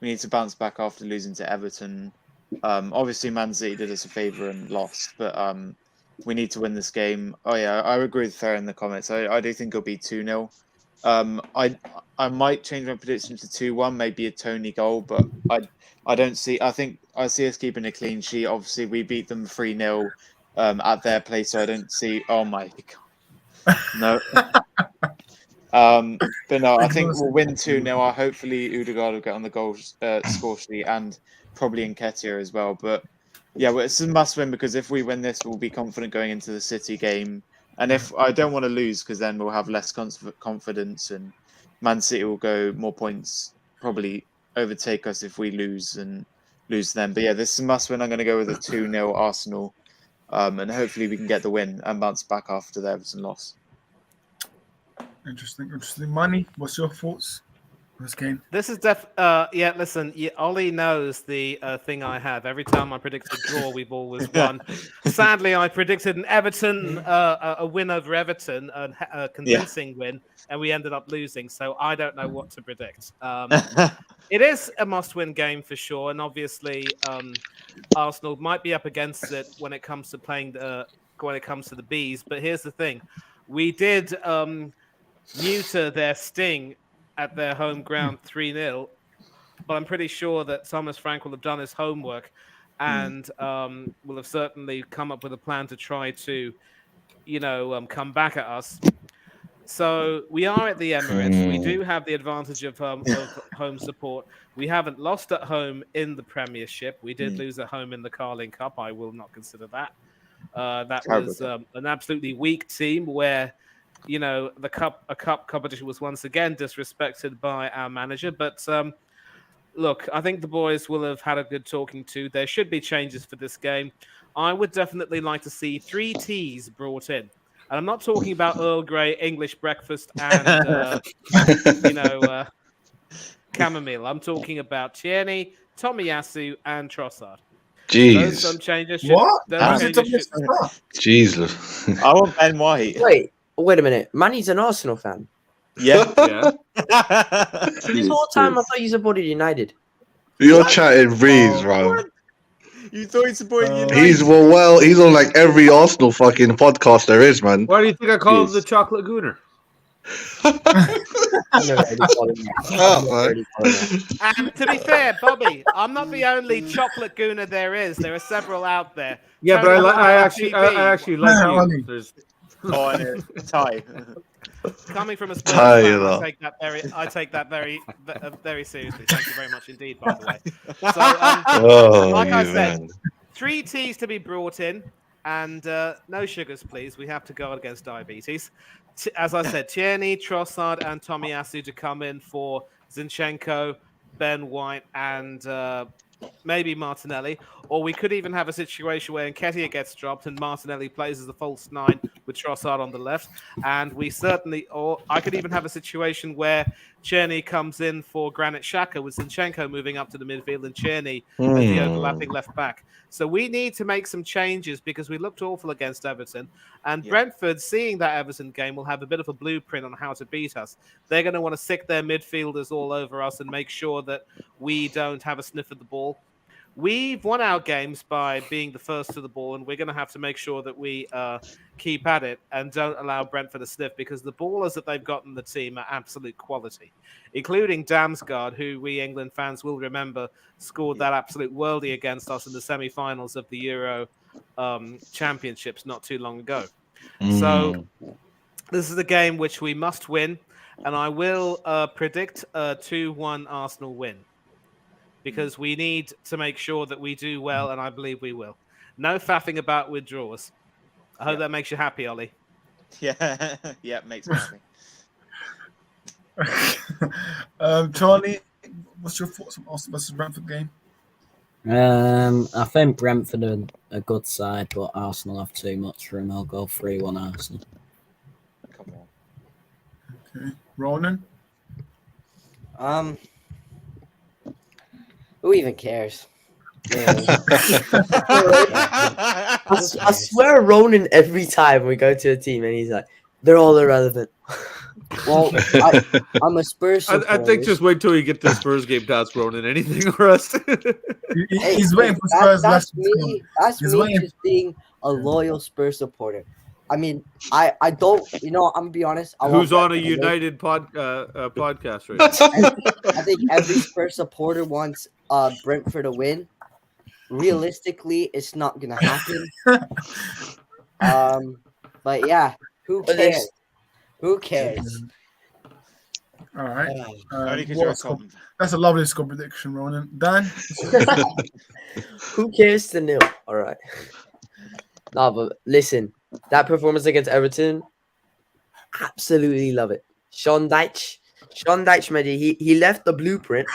we need to bounce back after losing to Everton. Obviously, Man City did us a favour and lost, but we need to win this game. Oh, yeah, I agree with Fer in the comments. I do think it'll be 2-0. I might change my prediction to 2-1, maybe a Tony goal, but I don't see... I think I see us keeping a clean sheet. Obviously, we beat them 3-0 at their place, so I don't see... Oh, my God. No. But no, I think we'll win 2-0. Hopefully Odegaard will get on the goal score sheet, and probably Nketiah as well. But yeah, it's a must win, because if we win this, we'll be confident going into the City game. And if I don't want to lose, because then we'll have less confidence, and Man City will go more points, probably overtake us if we lose and lose them. But yeah, this is a must win. I'm going to go with a 2-0 Arsenal. And hopefully we can get the win and bounce back after the Everton loss. Interesting. Manny, what's your thoughts on this game? This is listen, Ollie knows the thing I have. Every time I predict a draw, we've always won. Sadly, I predicted an Everton, a win over Everton, a convincing win, and we ended up losing. So I don't know what to predict. It is a must-win game for sure, and obviously Arsenal might be up against it when it comes to when it comes to the Bees. But here's the thing: we did neuter their sting at their home ground 3-0, but I'm pretty sure that Thomas Frank will have done his homework and will have certainly come up with a plan to try to, come back at us. So we are at the Emirates. We do have the advantage of home support. We haven't lost at home in the Premiership. We did lose at home in the Carling Cup. I will not consider that. That was an absolutely weak team where, a cup competition was once again disrespected by our manager. But look, I think the boys will have had a good talking to. There should be changes for this game. I would definitely like to see 3 teas brought in. And I'm not talking about Earl Grey English breakfast and, chamomile. I'm talking about Tierney, Tomiyasu, and Trossard. Jeez. Some changes. What? Jesus. I want Ben White. Wait a minute. Manny's an Arsenal fan. Yeah. This whole time I thought you supported United. You're chatting breeze, bro. You thought he supported United? He's he's on like every Arsenal fucking podcast there is, man. Why do you think I call him the Chocolate Gooner? And to be fair, Bobby, I'm not the only chocolate gooner there is. There are several out there. Yeah, but I actually like you. Ty. Coming from a Spurs fan, I take that very seriously. Thank you very much indeed, by the way. So, like I said, 3 teas to be brought in, and no sugars, please. We have to guard against diabetes. As I said, Tierney, Trossard, and Tomiyasu to come in for Zinchenko, Ben White, and maybe Martinelli. Or we could even have a situation where Nketiah gets dropped and Martinelli plays as a false 9 with Trossard on the left. And I could even have a situation where Tierney comes in for Granit Xhaka with Zinchenko moving up to the midfield and Tierney as the overlapping left back. So we need to make some changes because we looked awful against Everton. And Brentford, seeing that Everton game, will have a bit of a blueprint on how to beat us. They're going to want to sick their midfielders all over us and make sure that we don't have a sniff at the ball. We've won our games by being the first to the ball, and we're going to have to make sure that we keep at it and don't allow Brentford a sniff because the ballers that they've got in the team are absolute quality, including Damsgaard, who we England fans will remember scored that absolute worldie against us in the semi-finals of the Euro Championships not too long ago. So this is a game which we must win, and I will predict a 2-1 Arsenal win. Because we need to make sure that we do well, and I believe we will. No faffing about withdrawals. I hope that makes you happy, Ollie. Yeah, makes me happy. Charlie, what's your thoughts on Arsenal versus Brentford game? I think Brentford are a good side, but Arsenal have too much room. I'll go 3-1 Arsenal. Come on. Okay, Ronan. Who even cares? I swear Ronan every time we go to a team and he's like, they're all irrelevant. Well, I'm a Spurs supporter. I think just wait till you get the Spurs game to ask Ronan anything for us. He's waiting for Spurs. That's me just being a loyal Spurs supporter. I mean, I don't, I'm going to be honest. Who's on a United podcast right now? I think every Spurs supporter wants Brentford to win. Realistically, it's not going to happen. But yeah, who cares? Who cares? All right. That's a lovely score prediction, Ronan. Dan? Who cares to nil? All right. No, but listen. That performance against Everton, absolutely love it. Sean Dyche, he left the blueprint.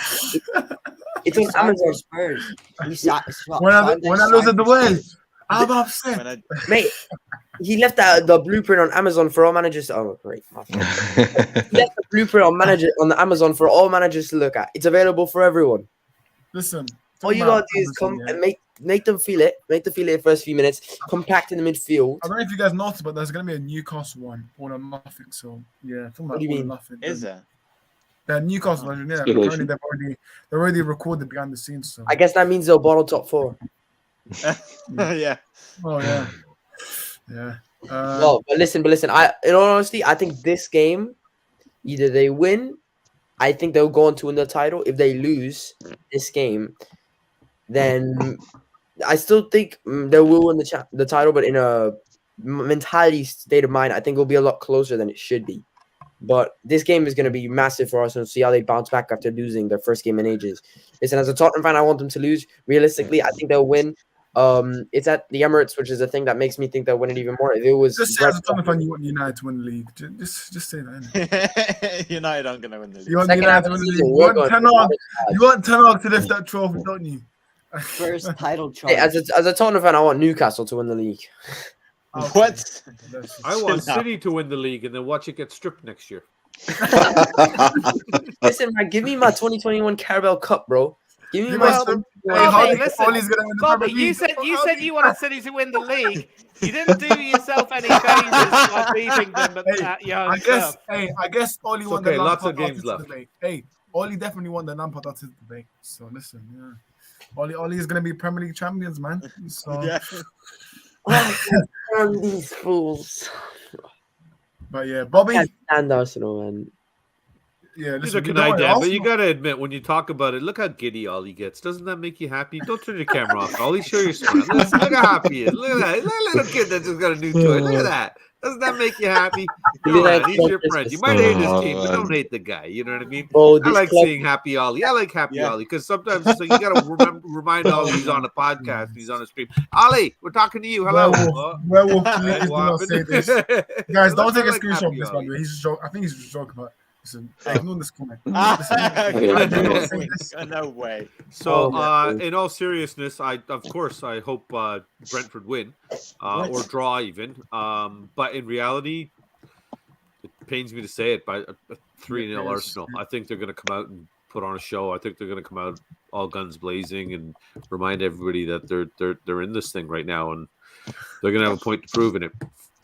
It's on Amazon. Spurs. When I lose at the way, I'm upset. Mate, he left the blueprint on Amazon for all managers. Oh, great. He left the blueprint on the Amazon for all managers to look at. It's available for everyone. Listen. All you gotta do is come and make them feel it. Make them feel it the first few minutes. Compact in the midfield. I don't know if you guys noticed, but there's gonna be a Newcastle one or nothing. So yeah, what do you mean? Nothing. Is there? Yeah, Newcastle. Yeah, apparently they've already recorded behind the scenes. So I guess that means they'll bottle top 4. Yeah. Oh yeah. Yeah. Well, but listen. In all honesty, I think this game, either they win, I think they'll go on to win the title. If they lose this game, then I still think they will win the title, but in a mentality state of mind, I think it'll be a lot closer than it should be. But this game is going to be massive for Arsenal to see how they bounce back after losing their first game in ages. Listen, as a Tottenham fan, I want them to lose. Realistically, I think they'll win. It's at the Emirates, which is a thing that makes me think they'll win it even more. If it was just say as a Tottenham fan, you want United to win the league. Just say that. United aren't going to win the league. You want United to win the league. You want Ten Hag to lift that trophy, don't you? First title trophy. Hey, as a Tottenham fan, I want Newcastle to win the league. What? I want City to win the league and then watch it get stripped next year. Listen, Listen, man, give me my 2021 Carabao Cup, bro. Give me my. Bobby, listen, Bobby, you said you wanted City to win the league. You didn't do yourself any favors by beating them at your own turf. I guess Oli won the okay, lots of Lampard games left. debate. Hey, Oli definitely won the Lampard artist debate. So listen, yeah. Oli is gonna be Premier League champions, man. So Damn these fools. But yeah, Bobby. I can't stand Arsenal, man. Yeah, neither can I, Dan. But you gotta admit, when you talk about it, look how giddy Ollie gets. Doesn't that make you happy? Don't turn your camera off, Ollie. Show your smile. Look how happy he is. Look at that. Look at that little kid that just got a new toy. Look at that. Doesn't that make you happy? Come on, he's your friend. You might hate his team, but don't hate the guy. You know what I mean? Bro, I like seeing happy Ollie. I like happy Ollie because sometimes you gotta remind Ollie he's on a podcast. He's on a stream. Ollie, we're talking to you. Hello. Werewolf, please do not say this. Guys, don't take a screenshot of this, by the way. He's just joking. I think he's just joking about it. Listen, ignore this comment. No way. So, in all seriousness, I hope Brentford win or draw even. But in reality, it pains me to say it, but 3-0 Arsenal. I think they're going to come out and put on a show. I think they're going to come out all guns blazing and remind everybody that they're in this thing right now, and they're going to have a point to prove in it.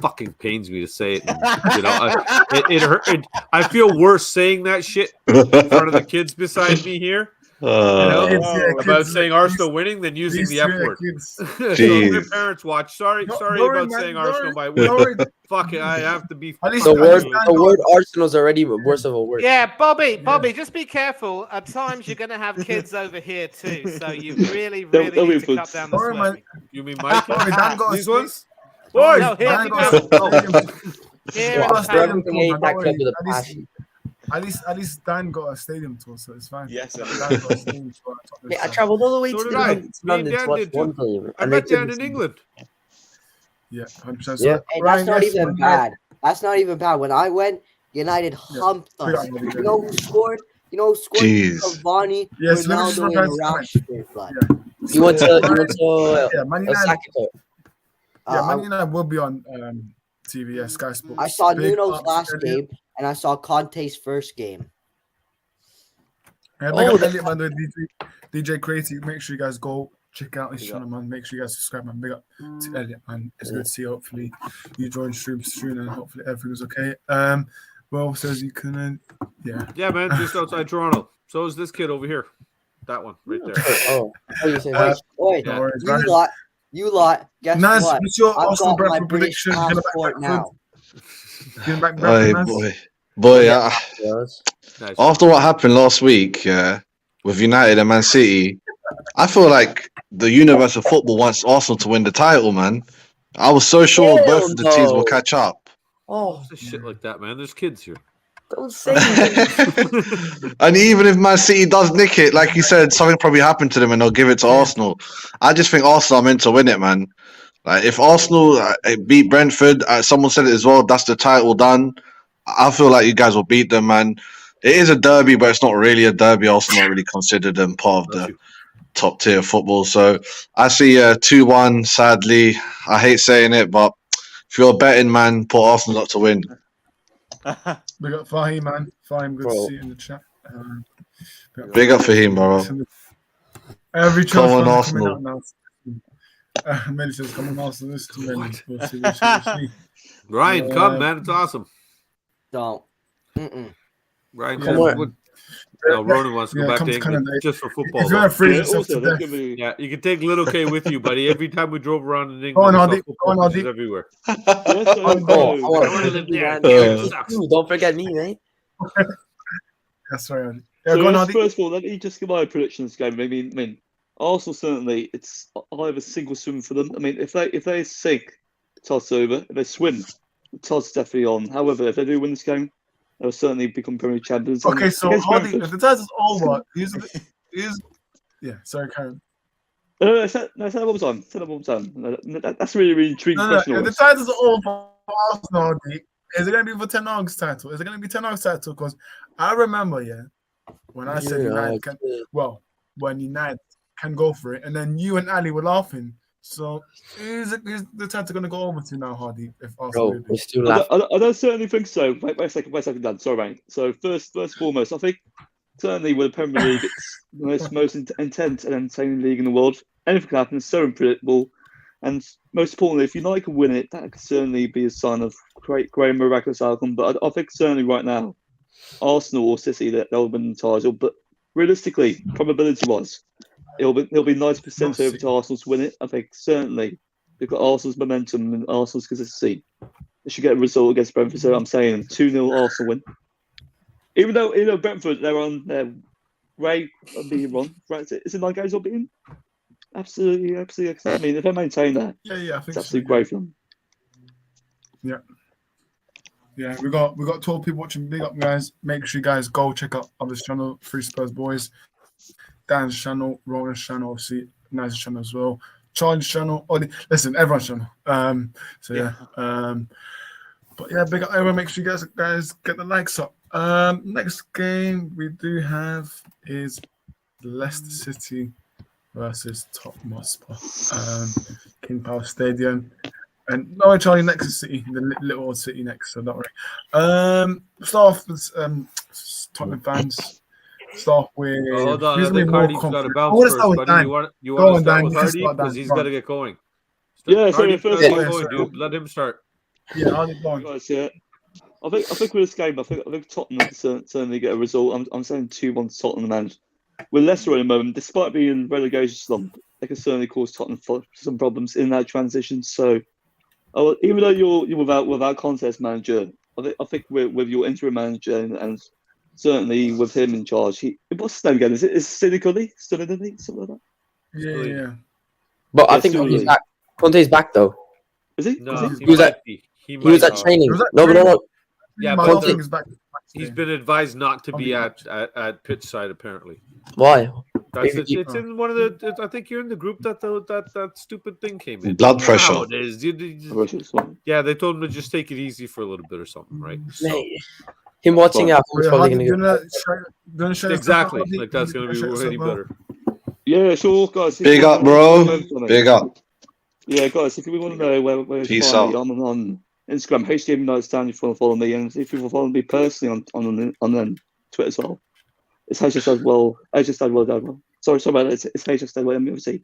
Fucking pains me to say it. And, it hurt. I feel worse saying that shit in front of the kids beside me here. About saying Arsenal winning than using the F word. So your parents watch. Sorry about saying Arsenal by win. Fuck it, I have to be. The word Arsenal is already worse of a word. Yeah, Bobby, just be careful. At times you're going to have kids over here too, so you really need to cut down the swearing. You mean Mike? These ones? Boys, no, here's At least Dan got a stadium tour, so it's fine. Yes, I traveled all the way to London to watch one game. I met Dan in England. Yeah, 100%. Yeah, hey, that's not even bad. That's not even bad. When I went, United humped us. You know who scored? Cavani, Ronaldo, and Rashford. You went to Osaka. Yeah, Man United will be on TV, Sky Sports. I saw Nuno's last game, and I saw Conte's first game. Yeah, Elliot, by the way, DJ Crazy. Make sure you guys go check out his channel, man. Make sure you guys subscribe, man. Big up to Elliot, man. It's good to see you. Hopefully, you join stream soon, and hopefully everything's okay. Well, says you can, yeah, man. Just outside Toronto. So is this kid over here. That one right there. You lot, guess what? What's your I've Arsenal got my Brentford British prediction? passport now. Boy, after what happened last week with United and Man City, I feel like the universe of football wants Arsenal to win the title, man. I was so sure both of the teams will catch up. Oh, shit like that, man. There's kids here. Don't say that. And even if Man City does nick it, like you said, something probably happened to them and they'll give it to Arsenal. I just think Arsenal are meant to win it, man. Like if Arsenal beat Brentford, someone said it as well, that's the title done. I feel like you guys will beat them, man. It is a derby, but it's not really a derby. Arsenal not really considered them part of the top tier football. So I see 2-1, sadly. I hate saying it, but if you're a betting man, put Arsenal up to win. We got Fahim, man. Fahim, good to see you in the chat. Big up for him, bro. Every come on, Arsenal. Many says, come on, Arsenal. This is many. Ryan, come, man. It's awesome. Don't. Ryan, come on. No, Ronan wants to go back to England just for football. You can take Little K with you, buddy. Every time we drove around in England, everywhere. Don't forget me, mate. That's right. First of all, let me just give my predictions game. I mean, Arsenal certainly it's either sink or swim for them. I mean, if they sink, toss over. If they swim, toss is definitely on. However, if they do win this game, they'll certainly become Premier Champions. Okay, so Hardy, if the test is over, sorry, Karen. No, say that one more time. That's a really intriguing question. If the test is over, Arsenal, is it going to be for Ten Hag's title? Is it going to be Ten Hag's title? Because I remember, when I said United when United can go for it, and then you and Ali were laughing. So is the title going to go over to now, Hardy? If Arsenal, we're still laughing. I don't certainly think so. Wait a second, Dan. Sorry, mate. So first and foremost, I think certainly with the Premier League, it's the most intense and entertaining league in the world. Anything can happen. It's so unpredictable. And most importantly, if United can win it, that could certainly be a sign of great miraculous outcome. But I think certainly right now, Arsenal or City, they'll win the title. But realistically, probability-wise, it'll be 90% over to Arsenal to win it. I think certainly they've got Arsenal's momentum and Arsenal's consistency. They should get a result against Brentford. So I'm saying 2-0 Arsenal win. Even though Brentford, they're on their way of being wrong. Right? Is it 9 games or being? Absolutely. I mean, if they maintain that, I think it's absolutely great for them. Yeah, we got 12 people watching. Big up, guys! Make sure you guys go check out this channel, Free Spurs Boys, Dan's channel, Rona's channel, obviously Nice's channel as well, Charlie's channel. Listen, everyone's channel. But yeah, big up everyone. Make sure you guys get the likes up. Next game we do have is Leicester City versus Tottenham Hotspur, King Power Stadium. And no, Charlie, next is City, the little old City next, so don't worry. Start off with Tottenham fans. Start off with. Hold on, I think Hardy's got to bounce first, buddy. You want to start with Hardy because he's got to get going. Hardy, first get going, dude. Let him start. Yeah, Hardy's going. Guys, yeah. I think with this game, I think Tottenham can certainly get a result. I'm saying 2-1 Tottenham, and with Leicester at the moment, despite being in relegation slump, they can certainly cause Tottenham some problems in that transition. So, even though you're without contest manager, I think with your interim manager and certainly with him in charge, what's his name again? Is Silicoli? Still in the league? Something like that? Yeah. But I think Conte's back. Conte's back though. Is he? No, he was at training. No. Yeah, but he's been advised not to be at pitch side apparently. Why? It's in one of the. I think you're in the group that stupid thing came in. Blood pressure. Wow, it is. Yeah, they told him to just take it easy for a little bit or something, right? So, him watching out is probably going to get exactly. Like that's going to be really better. Yeah, sure, guys. Big up, bro. Big up. Yeah, guys. If you want to know where Peace out. I'm on Instagram, HDM United Stand. If you want to follow me, and if you want to follow me personally on Twitter as well. It's HSL well. Sorry about that. It's HSL well. MUFC.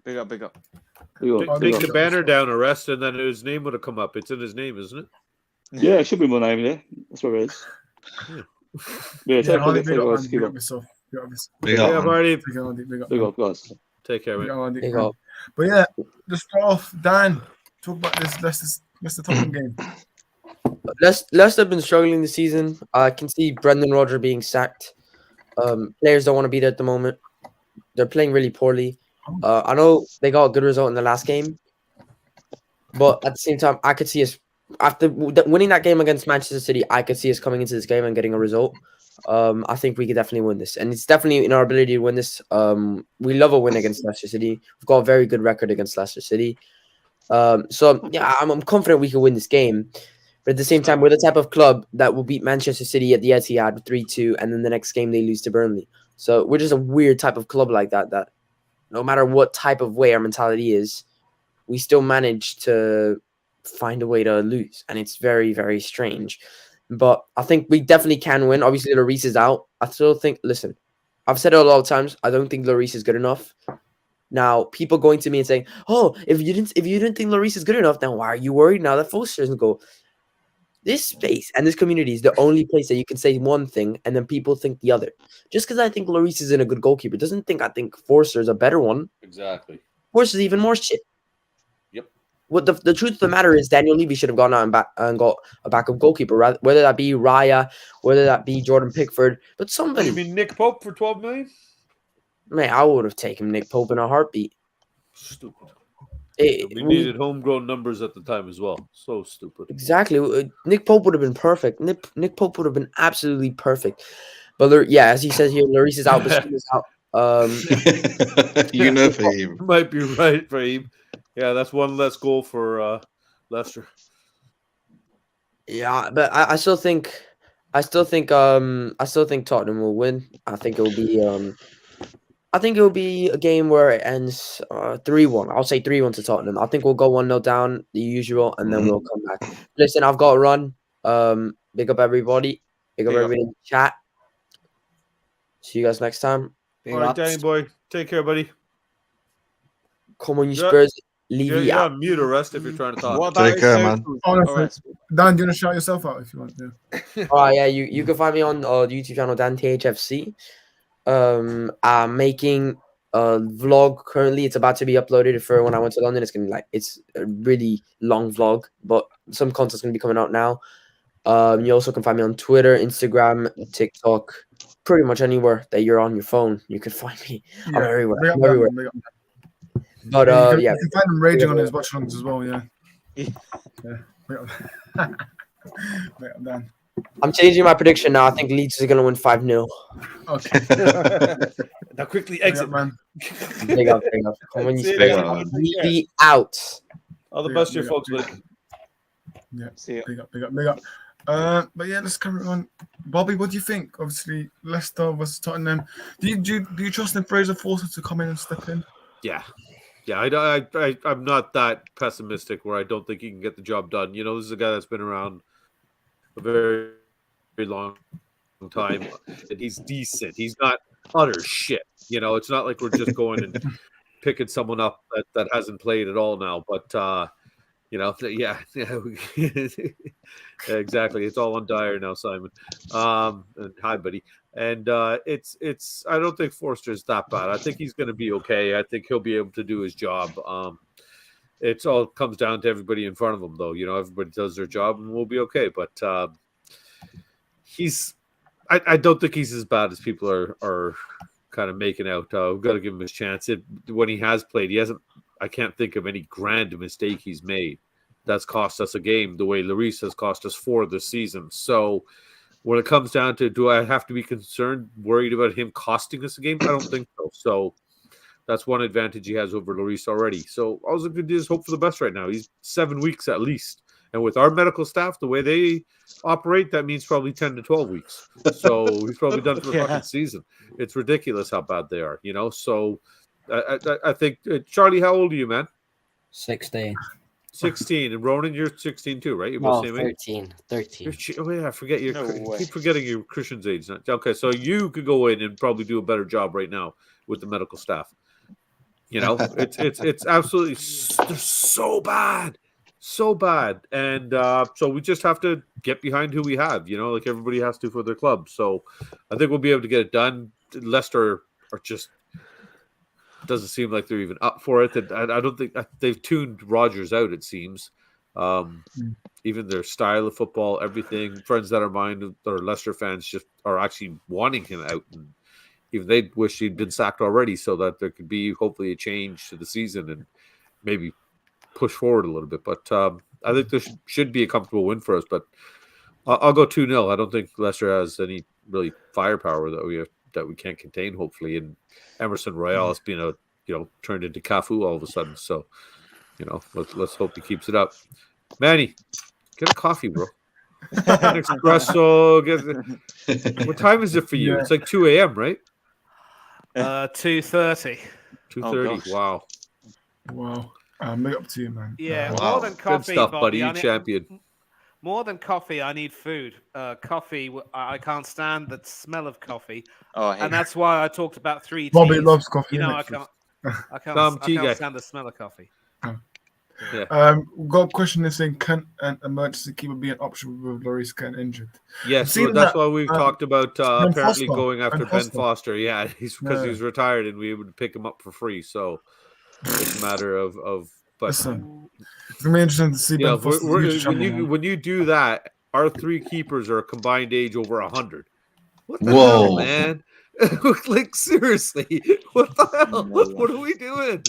Big up. Take the banner down, arrest, and then his name would have come up. It's in his name, isn't it? Yeah, it should be my name. Yeah, that's what it is. Big up, guys. Take care, mate. Big up. But yeah, just start off, Dan. Talk about this Leicester Tottenham game. Leicester have been struggling this season. I can see Brendan Rodgers being sacked. Players don't want to be there at the moment. They're playing really poorly. I know they got a good result in the last game, but at the same time, I could see us after winning that game against Manchester City. I could see us coming into this game and getting a result. I think we could definitely win this, and it's definitely in our ability to win this. We love a win against Leicester City. We've got a very good record against Leicester City. So yeah, I'm confident we can win this game. But at the same time, we're the type of club that will beat Manchester City at the Etihad 3-2, and then the next game they lose to Burnley. So we're just a weird type of club like that no matter what type of way our mentality is, we still manage to find a way to lose. And it's very, very strange. But I think we definitely can win. Obviously, Lloris is out. I still think, listen, I've said it a lot of times, I don't think Lloris is good enough. Now, people going to me and saying, oh, if you didn't think Lloris is good enough, then why are you worried now that Foster doesn't go? This space and this community is the only place that you can say one thing and then people think the other. Just because I think Lloris isn't a good goalkeeper doesn't think I think Forster is a better one. Exactly. Forster's even more shit. Yep. What the truth of the matter is, Daniel Levy should have gone out and got a backup goalkeeper, whether that be Raya, whether that be Jordan Pickford, but somebody. You mean Nick Pope for 12 million? Man, I would have taken Nick Pope in a heartbeat. Stupid. We needed homegrown numbers at the time as well. So stupid. Exactly. Nick Pope would have been perfect. Nick Pope would have been absolutely perfect. But yeah, as he says here, Lloris is out. Basuma is out. Fahim. Might be right, Fahim. Yeah, that's one less goal for Leicester. Yeah, but I still think Tottenham will win. I think it will be a game where it ends 3-1. I'll say 3-1 to Tottenham. I think we'll go 1-0 down, the usual, and then we'll come back. Listen, I've got to run. Big up everybody. Big up everybody in the chat. See you guys next time. All right, Danny boy. Take care, buddy. Come on, you Spurs. Leave you're out. on mute or rest if you're trying to talk. What about Take care, man. Honestly, Dan, do you want to shout yourself out if you want to? Oh yeah, you can find me on the YouTube channel Dan THFC. I'm making a vlog currently. It's about to be uploaded for when I went to London. It's a really long vlog, but some content's gonna be coming out now. You also can find me on Twitter, Instagram, TikTok, pretty much anywhere that you're on your phone. You can find me. I'm everywhere. I'm everywhere. But you can find him raging on his watch alongs as well. I'm done. I'm changing my prediction now. I think Leeds is gonna win 5-0. Okay. Now quickly exit, man. Big up. Come on, you Spurs. Leave out. All the best to your folks, buddy. Yeah. See you. Big up. But yeah, let's carry on. Bobby, what do you think? Obviously, Leicester versus Tottenham. Do you trust in Fraser Forster to come in and step in? Yeah. I'm not that pessimistic where I don't think he can get the job done. You know, this is a guy that's been around a very, very long time, and he's decent. He's not utter shit. You know, it's not like we're just going and picking someone up that hasn't played at all now. But yeah, exactly. It's all on Dyer now, Simon. And hi, buddy. And it's I don't think Forster is that bad. I think he's going to be okay. I think he'll be able to do his job. It's all comes down to everybody in front of him, though. You know, everybody does their job, and we'll be okay. But I don't think he's as bad as people are kind of making out. We've got to give him his chance. When he has played, I can't think of any grand mistake he's made that's cost us a game the way Lloris has cost us 4 this season. So when it comes down to, do I have to be worried about him costing us a game? I don't think so. So that's one advantage he has over Lloris already. So all we can do is hope for the best right now. He's 7 weeks at least. And with our medical staff, the way they operate, that means probably 10 to 12 weeks. So he's probably done for the fucking season. It's ridiculous how bad they are, you know? So I think, Charlie, how old are you, man? 16. 16. And Ronan, you're 16 too, right? You're both same 13. 13. Oh, yeah, I forget. Keep forgetting your Christian's age. Okay, so you could go in and probably do a better job right now with the medical staff. You know, it's absolutely so bad. So bad. And so we just have to get behind who we have, you know, like everybody has to for their club. So I think we'll be able to get it done. Leicester are just doesn't seem like they're even up for it. And I don't think they've tuned Rodgers out, it seems. Even their style of football, everything. Friends that are mine that are Leicester fans just are actually wanting him out. And even they wish he'd been sacked already so that there could be hopefully a change to the season and maybe push forward a little bit. But I think this should be a comfortable win for us. But I'll go 2-0. I don't think Leicester has any really firepower that we can't contain, hopefully. And Emerson Royale has been turned into Cafu all of a sudden. So, you know, let's hope he keeps it up. Manny, get a coffee, bro. An espresso. What time is it for you? Yeah. It's like 2 a.m., right? 2:30. 2:30. Wow. Make up to you, man. Yeah, more than coffee. Good stuff, Bobby, buddy. You champion. More than coffee, I need food. Coffee, I can't stand the smell of coffie. And that's why I talked about 3 teas. Bobby loves coffee. You know, I can't stand the smell of coffee. Yeah. We've got a question that's saying, can an emergency keeper be an option with Lloris getting injured? Yes, so that's why we've talked about apparently going after Ben Foster. Yeah, because he's retired and we would pick him up for free. So it's a matter of but listen, it's gonna be interesting to see. Yeah, when you do that, our 3 keepers are a combined age over 100. What the hell, man? Like seriously, what the hell? What are we doing?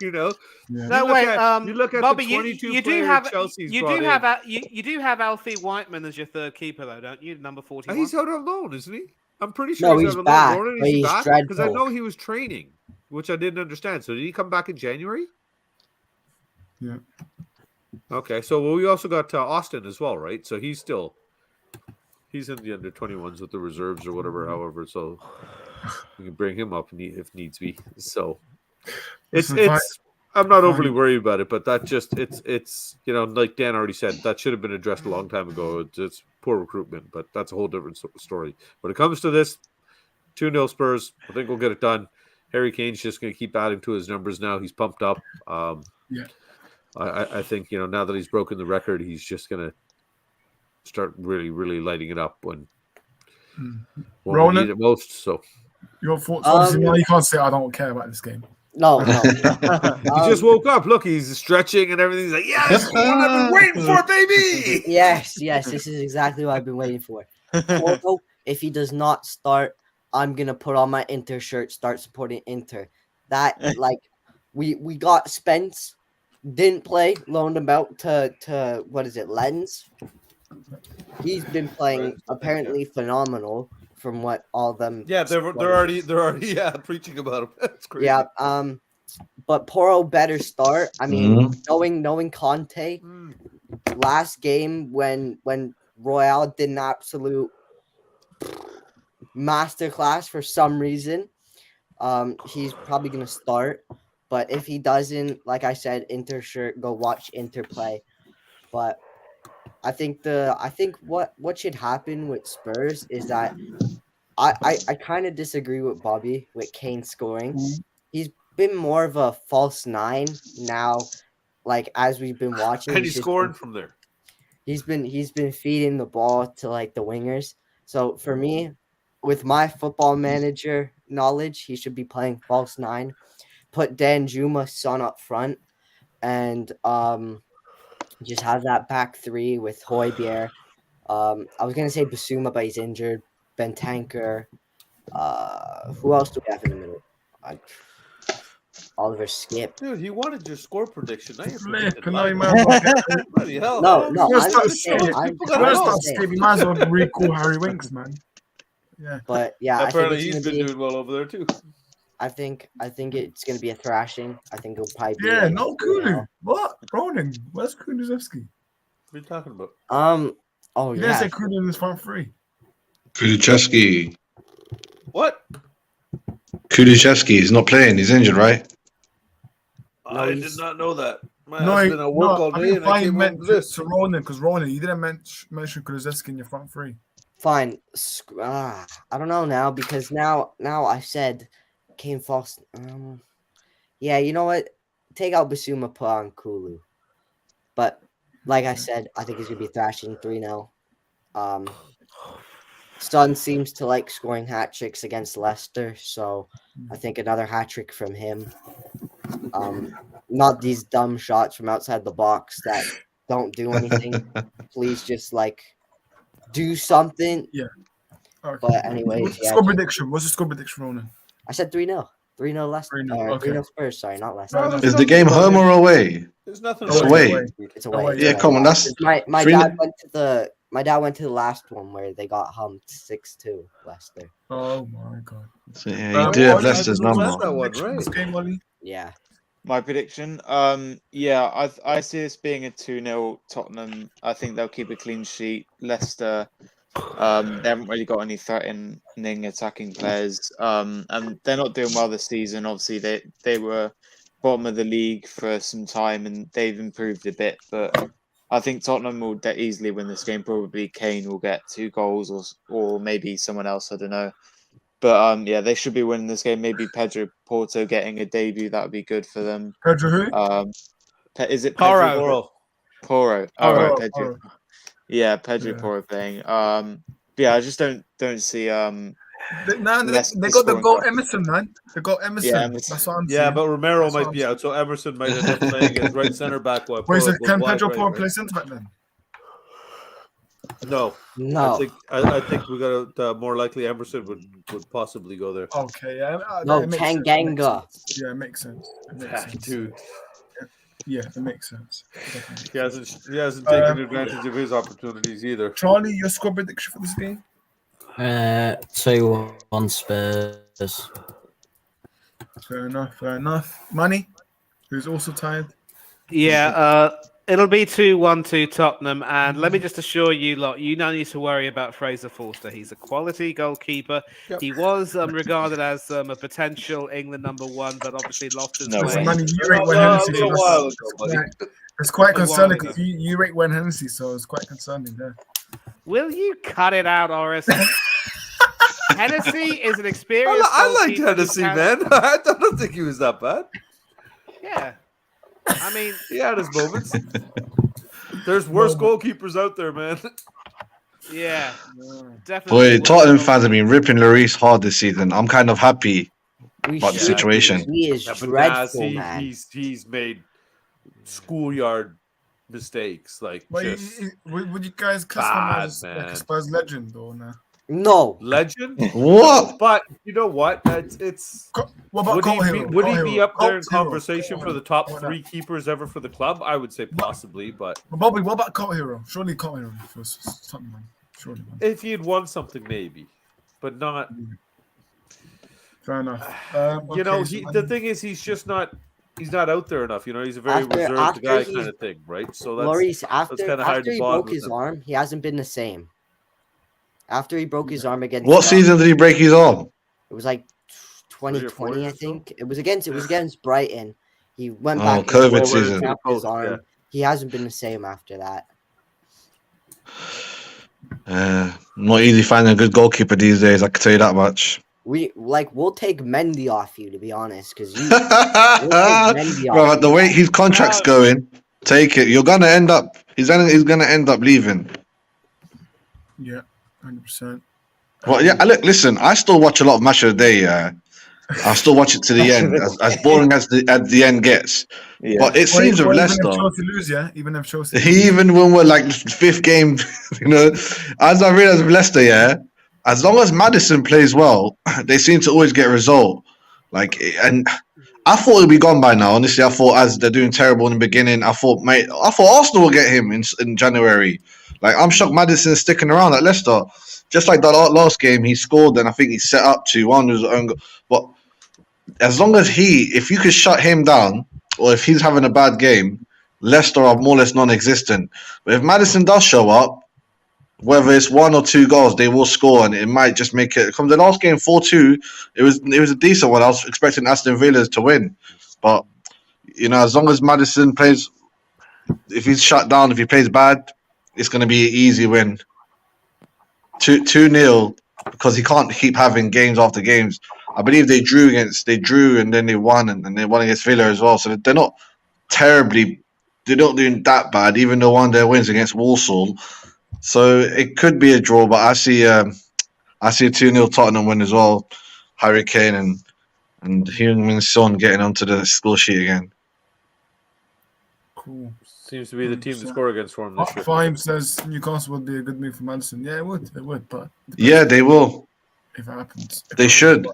You know. Yeah. No way. You look at Bobby, the 22 you do have Chelsea's you do have Alfie Whiteman as your 3rd keeper, though, don't you? Number 41. He's out on loan, isn't he? I'm pretty sure he's back. He's back because I know he was training, which I didn't understand. So did he come back in January? Yeah. Okay, so we also got Austin as well, right? So he's in the under 21s with the reserves or whatever. However, so we can bring him up if needs be. So it's I'm not overly worried about it, but that just it's like Dan already said, that should have been addressed a long time ago. It's poor recruitment, but that's a whole different story. When it comes to this, 2-0 Spurs, I think we'll get it done. Harry Kane's just going to keep adding to his numbers now. He's pumped up. I think now that he's broken the record, he's just going to start really, really lighting it up when we need it most. So, your thoughts? Obviously, you can't say I don't care about this game. No. He just woke up. Look, he's stretching and everything. He's like, yeah, this is what I've been waiting for, baby. Yes, this is exactly what I've been waiting for. Porto, if he does not start, I'm gonna put on my Inter shirt, start supporting Inter. That we got Spence, didn't play, loaned him out to what is it, Lens? He's been playing apparently phenomenal from what all them. Yeah, they're already preaching about him. That's crazy. Yeah, but Porto better start. I mean, knowing Conte, last game when Royale did an absolute masterclass for some reason, he's probably gonna start. But if he doesn't, like I said, Inter shirt, go watch Inter play. But I think what should happen with Spurs is that I kind of disagree with Bobby with Kane scoring. He's been more of a false nine now, like as we've been watching. And he's scoring from there. He's been feeding the ball to like the wingers. So for me, with my football manager knowledge, he should be playing false nine. Put Dan Juma Son up front, and just have that back three with Højbjerg. I was gonna say Basuma, but he's injured. Bentancur. Who else do we have in the middle? Oliver Skip. Dude, you wanted your score prediction. Now you're Bloody hell. No. You might as well recall Harry Winks, man. Yeah. But yeah, apparently he's been doing well over there too. I think it's going to be a thrashing. I think it'll probably be. Yeah, no Kulu. What? Ronan, where's Kulusevski? What are you talking about? Oh, you didn't say Kulu in his front three. Kulusevski. What? Kulusevski is not playing. He's injured, right? I did not know that. Man, No, I've been at work all day and I came meant home to this. to Ronan, because Ronan, you didn't mention Kulusevski in your front three. Fine. I don't know now because now I said Kane false. Yeah, you know what? Take out Basuma, put on Kulu. But like I said, I think he's gonna be thrashing 3-0. Son seems to like scoring hat tricks against Leicester, so I think another hat trick from him. Not these dumb shots from outside the box that don't do anything. Please just do something. Yeah. Okay. But anyways, score prediction. What's the score prediction, Ronan? I said 3-0. 3-0 Leicester. 3-0 Spurs. Sorry, not Leicester. Is the game home or away? There's nothing. It's away. It's away. Yeah, come on. That's my dad went to the last one where they got humped 6-2 Leicester. Oh my god. So, yeah, you do have Leicester's number. That one, right? Yeah. My prediction, I see this being a 2-0 Tottenham. I think they'll keep a clean sheet. Leicester, they haven't really got any threatening attacking players, and they're not doing well this season. Obviously, they were bottom of the league for some time, and they've improved a bit. But I think Tottenham will easily win this game. Probably Kane will get 2 goals, or maybe someone else. I don't know. But they should be winning this game. Maybe Pedro Porto getting a debut. That would be good for them. Pedro who? Is it Pedro? Porro. Oh, right, Pedro. Porro. Yeah, Pedro Porro playing. I just don't see. They got the goal Emerson, man. They got Emerson. Yeah, Emerson. That's what I'm Yeah, saying. but Romero might be out, so Emerson might end up playing as right centre back. While Wait, so Porro can goes wide Pedro right, Porro right? play centre back then? No. I think we got more likely Emerson would possibly go there. Okay, yeah. No, Tanganga. Yeah, it makes sense. Dude. Yeah, it makes sense. He hasn't taken advantage of his opportunities either. Charlie, your score prediction for this game? 2-1 Spurs. Fair enough. Money, who's also tired. Yeah, It'll be 2-1 to Tottenham, and let me just assure you lot, you don't need to worry about Fraser Forster. He's a quality goalkeeper. Yep. He was regarded as a potential England #1, but obviously lost his No way. way. Manny, you rate Wayne Hennessy, so it's quite concerning because you rate Wayne Hennessy, so it's quite concerning there. Will you cut it out, Oris? Hennessy is an experienced. I liked goalkeeper who Hennessy, can- man. I don't think he was that bad. Yeah. I mean, He had his moments. There's worse goalkeepers out there, man. Yeah, definitely. Boy, Tottenham fans have been ripping Lloris hard this season. I'm kind of happy about the situation. He is dreadful, man. He's made schoolyard mistakes. Like, Would you guys classify him as like a Spurs legend or no? No. Legend? What? But you know what? It's what about would he be up there in conversation for the top 3 keepers ever for the club? I would say possibly, but Bobby, what about Cult Hero? Surely Cult Hero for something. Surely. If he had won something, maybe, but not. Fair enough. You know, the thing is, he's just not. He's not out there enough. You know, he's a very reserved guy kind of thing, right? So that's Lloris, that's kind of hard after to he bond broke with his him. arm, he hasn't been the same. After he broke his arm against What season did he break his arm? It was like 2020, I think. It was against Brighton. He went back COVID and season. snapped his arm. He hasn't been the same after that. Not easy finding a good goalkeeper these days. I can tell you that much. We'll take Mendy off you, to be honest, because you. Bro, the way his contract's going, take it. You're gonna end up. He's gonna end up leaving. Yeah, 100%. Well, yeah. Look, listen. I still watch a lot of Match of the Day. Yeah, I still watch it to the end, as boring as the end gets. Yeah. But it seems with Leicester, even if Chelsea lose, yeah, even if Chelsea, even when we're like 5th game, you know, as I realized with Leicester, yeah, as long as Maddison plays well, they seem to always get a result. Like, and I thought it'd be gone by now. Honestly, I thought as they're doing terrible in the beginning, I thought Arsenal will get him in January. Like, I'm shocked Maddison's sticking around at Leicester. Just like that last game, he scored, and I think he set up 2-1 his own goal. But as long as if you could shut him down, or if he's having a bad game, Leicester are more or less non-existent. But if Maddison does show up, whether it's 1 or 2 goals, they will score, and it might just make it. From the last game, 4-2, it was a decent one. I was expecting Aston Villa to win, but you know, as long as Maddison plays, if he's shut down, if he plays bad, it's going to be an easy win. 2-0, because he can't keep having games after games. I believe they drew and then they won, and they won against Villa as well. So they're not terribly, they're not doing that bad, even though one of their wins against Walsall. So it could be a draw, but I see a 2-0 Tottenham win as well. Harry Kane and Heung-min Son getting onto the score sheet again. Cool. Seems to be the team to score against for him this year. Fime says Newcastle would be a good move for Maddison. Yeah, it would, but yeah, they will. If it happens, they should.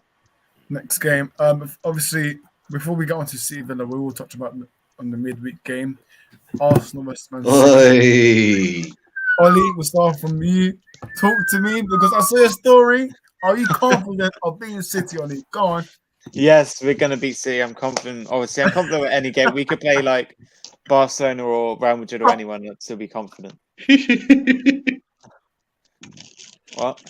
Next game. Obviously, before we get on to City Villa, we will touch about on the midweek game. Arsenal West Man City. Ollie, we'll start from you. Talk to me because I saw a story. Are you confident of beating City, Ollie? Go on. Yes, we're going to beat City. I'm confident. Obviously, I'm confident with any game. We could play like Barcelona or Real Madrid or anyone and still be confident. What?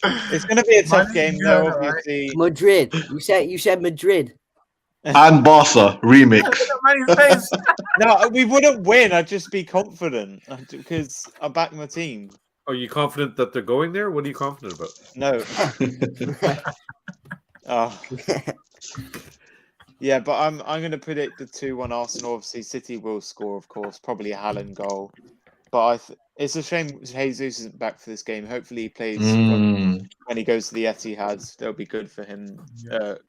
It's going to be a tough game, though. Obviously, Madrid. You said Madrid. And Barca remix. No, we wouldn't win. I'd just be confident because I back my team. Are you confident that they're going there? What are you confident about? No. Yeah, but I'm going to predict the 2-1 Arsenal. Obviously, City will score, of course, probably a Haaland goal. But it's a shame Jesus isn't back for this game. Hopefully, he plays when he goes to the Etihad. That'll be good for him.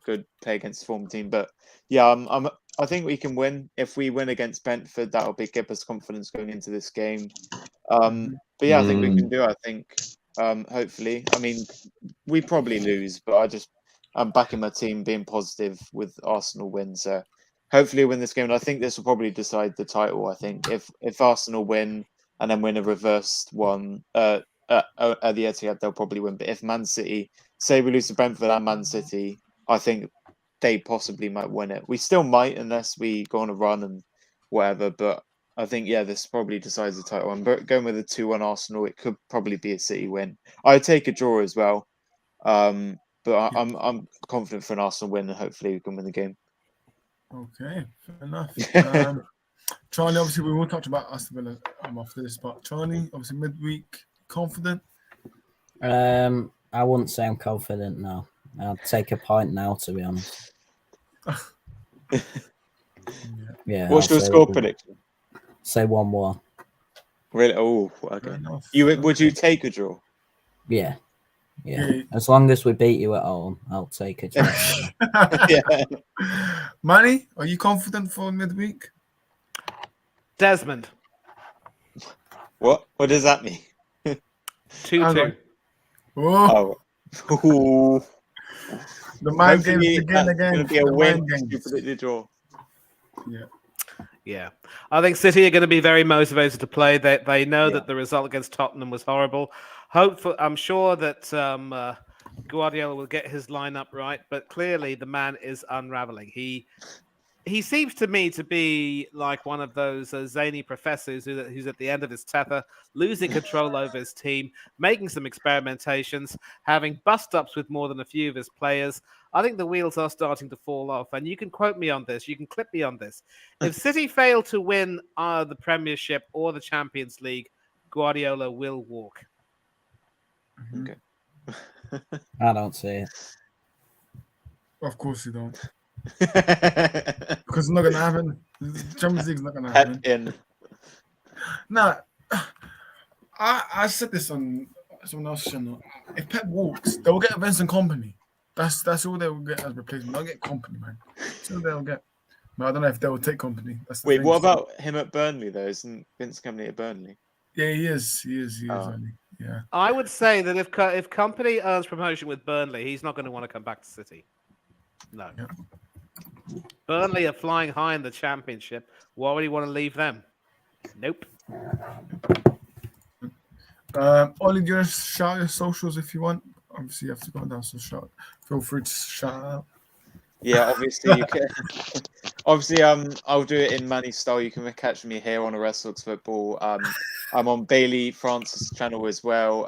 Good play against the former team. But yeah, I think we can win. If we win against Brentford, that'll give us confidence going into this game. But yeah, I think we can do. I think hopefully. I mean, we probably lose, but I'm backing my team, being positive with Arsenal win. So hopefully, win this game. And I think this will probably decide the title. I think if Arsenal win and then win a reversed one at the Etihad, they'll probably win. But if Man City, say we lose to Brentford and Man City, I think they possibly might win it. We still might unless we go on a run and whatever. But I think this probably decides the title. And going with a 2-1 Arsenal, it could probably be a City win. I'd take a draw as well. But I'm confident for an Arsenal win, and hopefully we can win the game. Okay, fair enough. Charlie, obviously, we will talk about Aston Villa after this, but Charlie, obviously, midweek, confident? I wouldn't say I'm confident now. I'll take a point now, to be honest. Yeah. What's your score prediction? Say 1-1. Really? Oh, okay. Would you take a draw? Yeah. As long as we beat you at home, I'll take a draw. Yeah. Manny, are you confident for midweek? Desmond. What does that mean? 2-2. Oh. The mind games begin It's again. going to be a win. You predict the draw. Yeah. I think City are going to be very motivated to play. They know that the result against Tottenham was horrible. I'm sure that Guardiola will get his lineup right, but clearly the man is unraveling. He seems to me to be like one of those zany professors who's at the end of his tether, losing control over his team, making some experimentations, having bust-ups with more than a few of his players. I think the wheels are starting to fall off, and you can quote me on this. You can clip me on this. If City fail to win the Premiership or the Champions League, Guardiola will walk. Okay. I don't see it. Of course you don't. Because it's not going to happen. Champions League's not going to happen. No, I said this on someone else's channel. If Pep walks, they will get Vincent Kompany. That's all they will get as replacement. They'll get Kompany, man. That's all they'll get. But I don't know if they will take Kompany. Wait, what about him at Burnley though? Isn't Vince Kompany at Burnley? Yeah, he is. He is. Only. Yeah. I would say that if Kompany earns promotion with Burnley, he's not going to want to come back to City. No. Yeah. Burnley are flying high in the Championship. Why would he want to leave them? Nope. Ollie, do you want to shout your socials if you want? Obviously, you have to go down, so feel free to shout out. Yeah, obviously you can. Obviously, I'll do it in Manny style. You can catch me here on Arrest Looks Football. I'm on Bailey Francis' channel as well.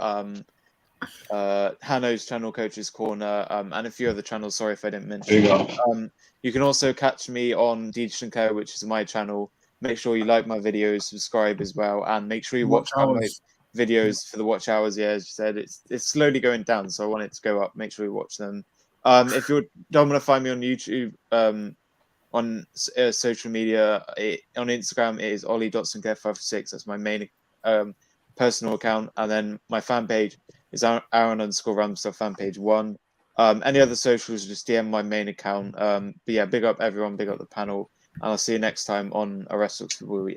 Hanno's channel, Coach's Corner, and a few other channels. Sorry if I didn't mention. You can also catch me on DJ Sinclair, which is my channel. Make sure you like my videos, subscribe as well, and make sure you watch my videos for the watch hours. Yeah, as you said, it's slowly going down, so I want it to go up. Make sure you watch them. If you don't want to find me on YouTube, on social media, on Instagram, it is ollie.sinclair556. That's my main personal account, and then my fan page is Aaron_Ramsdale fan page 1. Any other socials, just DM my main account. But yeah, big up everyone, big up the panel, and I'll see you next time on Arrest Looks Football.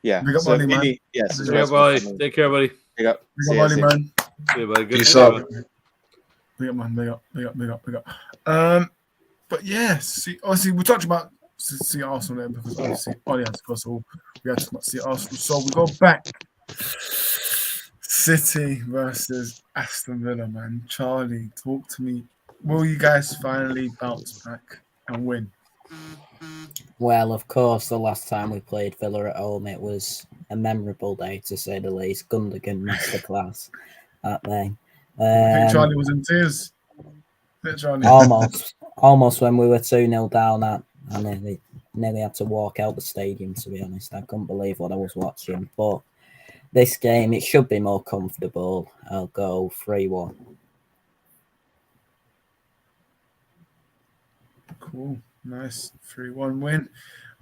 Yeah, big up, so Ollie, man. Yes, big up, buddy. Take care, buddy. Big up, big up, Ollie, man. See you, buddy. Good Peace out. Big up, man. Big up. But yes, obviously we talked about see Arsenal there because obviously Ollie has to go, so we had to see Arsenal. So we go back. City versus Aston Villa, man. Charlie, talk to me. Will you guys finally bounce back and win? Well, of course, the last time we played Villa at home, it was a memorable day, to say the least. Gundogan masterclass, that thing. I think Charlie was in tears. Almost when we were 2-0 down, I nearly had to walk out the stadium, to be honest. I couldn't believe what I was watching. But this game, it should be more comfortable. I'll go 3-1. Cool. Nice. 3-1 win.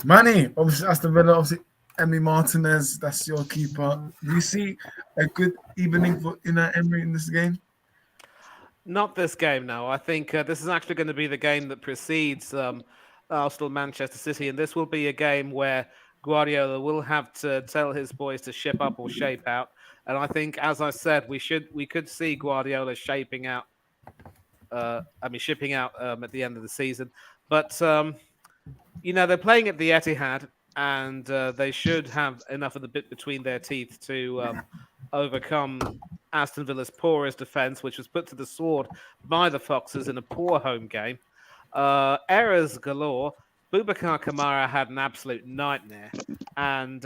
Manny, obviously Aston Villa, obviously Emi Martinez, that's your keeper. Do you see a good evening for Unai Emery in this game? Not this game, no. I think this is actually going to be the game that precedes Arsenal-Manchester City, and this will be a game where Guardiola will have to tell his boys to ship up or shape out. And I think, as I said, we could see Guardiola shipping out at the end of the season. But, they're playing at the Etihad, and they should have enough of the bit between their teeth to overcome Aston Villa's porous defence, which was put to the sword by the Foxes in a poor home game. Errors galore. Boubacar Kamara had an absolute nightmare. And,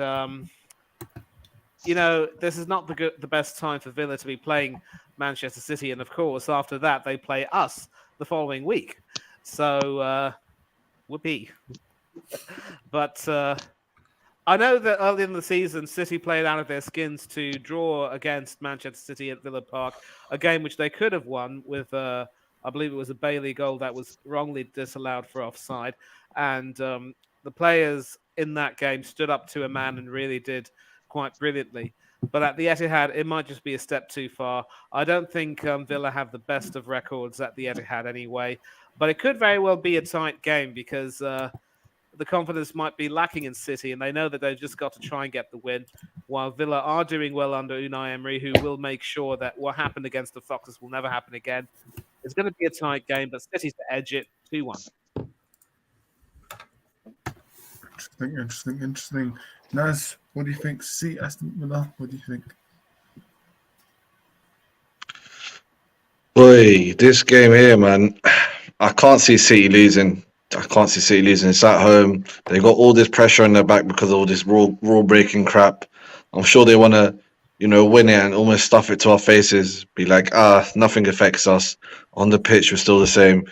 this is not the best time for Villa to be playing Manchester City. And, of course, after that, they play us the following week. So, whoopee. But I know that early in the season, City played out of their skins to draw against Manchester City at Villa Park, a game which they could have won with, I believe it was a Bailey goal that was wrongly disallowed for offside. And the players in that game stood up to a man and really did quite brilliantly. But at the Etihad, it might just be a step too far. I don't think Villa have the best of records at the Etihad anyway. But it could very well be a tight game because the confidence might be lacking in City, and they know that they've just got to try and get the win, while Villa are doing well under Unai Emery, who will make sure that what happened against the Foxes will never happen again. It's going to be a tight game, but City's to edge it 2-1. Interesting. Naz, what do you think? See Aston Villa, what do you think? Boy, this game here, man, I can't see City losing. It's at home. They got all this pressure on their back because of all this rule breaking crap. I'm sure they want to, win it and almost stuff it to our faces. Be like, nothing affects us. On the pitch, we're still the same.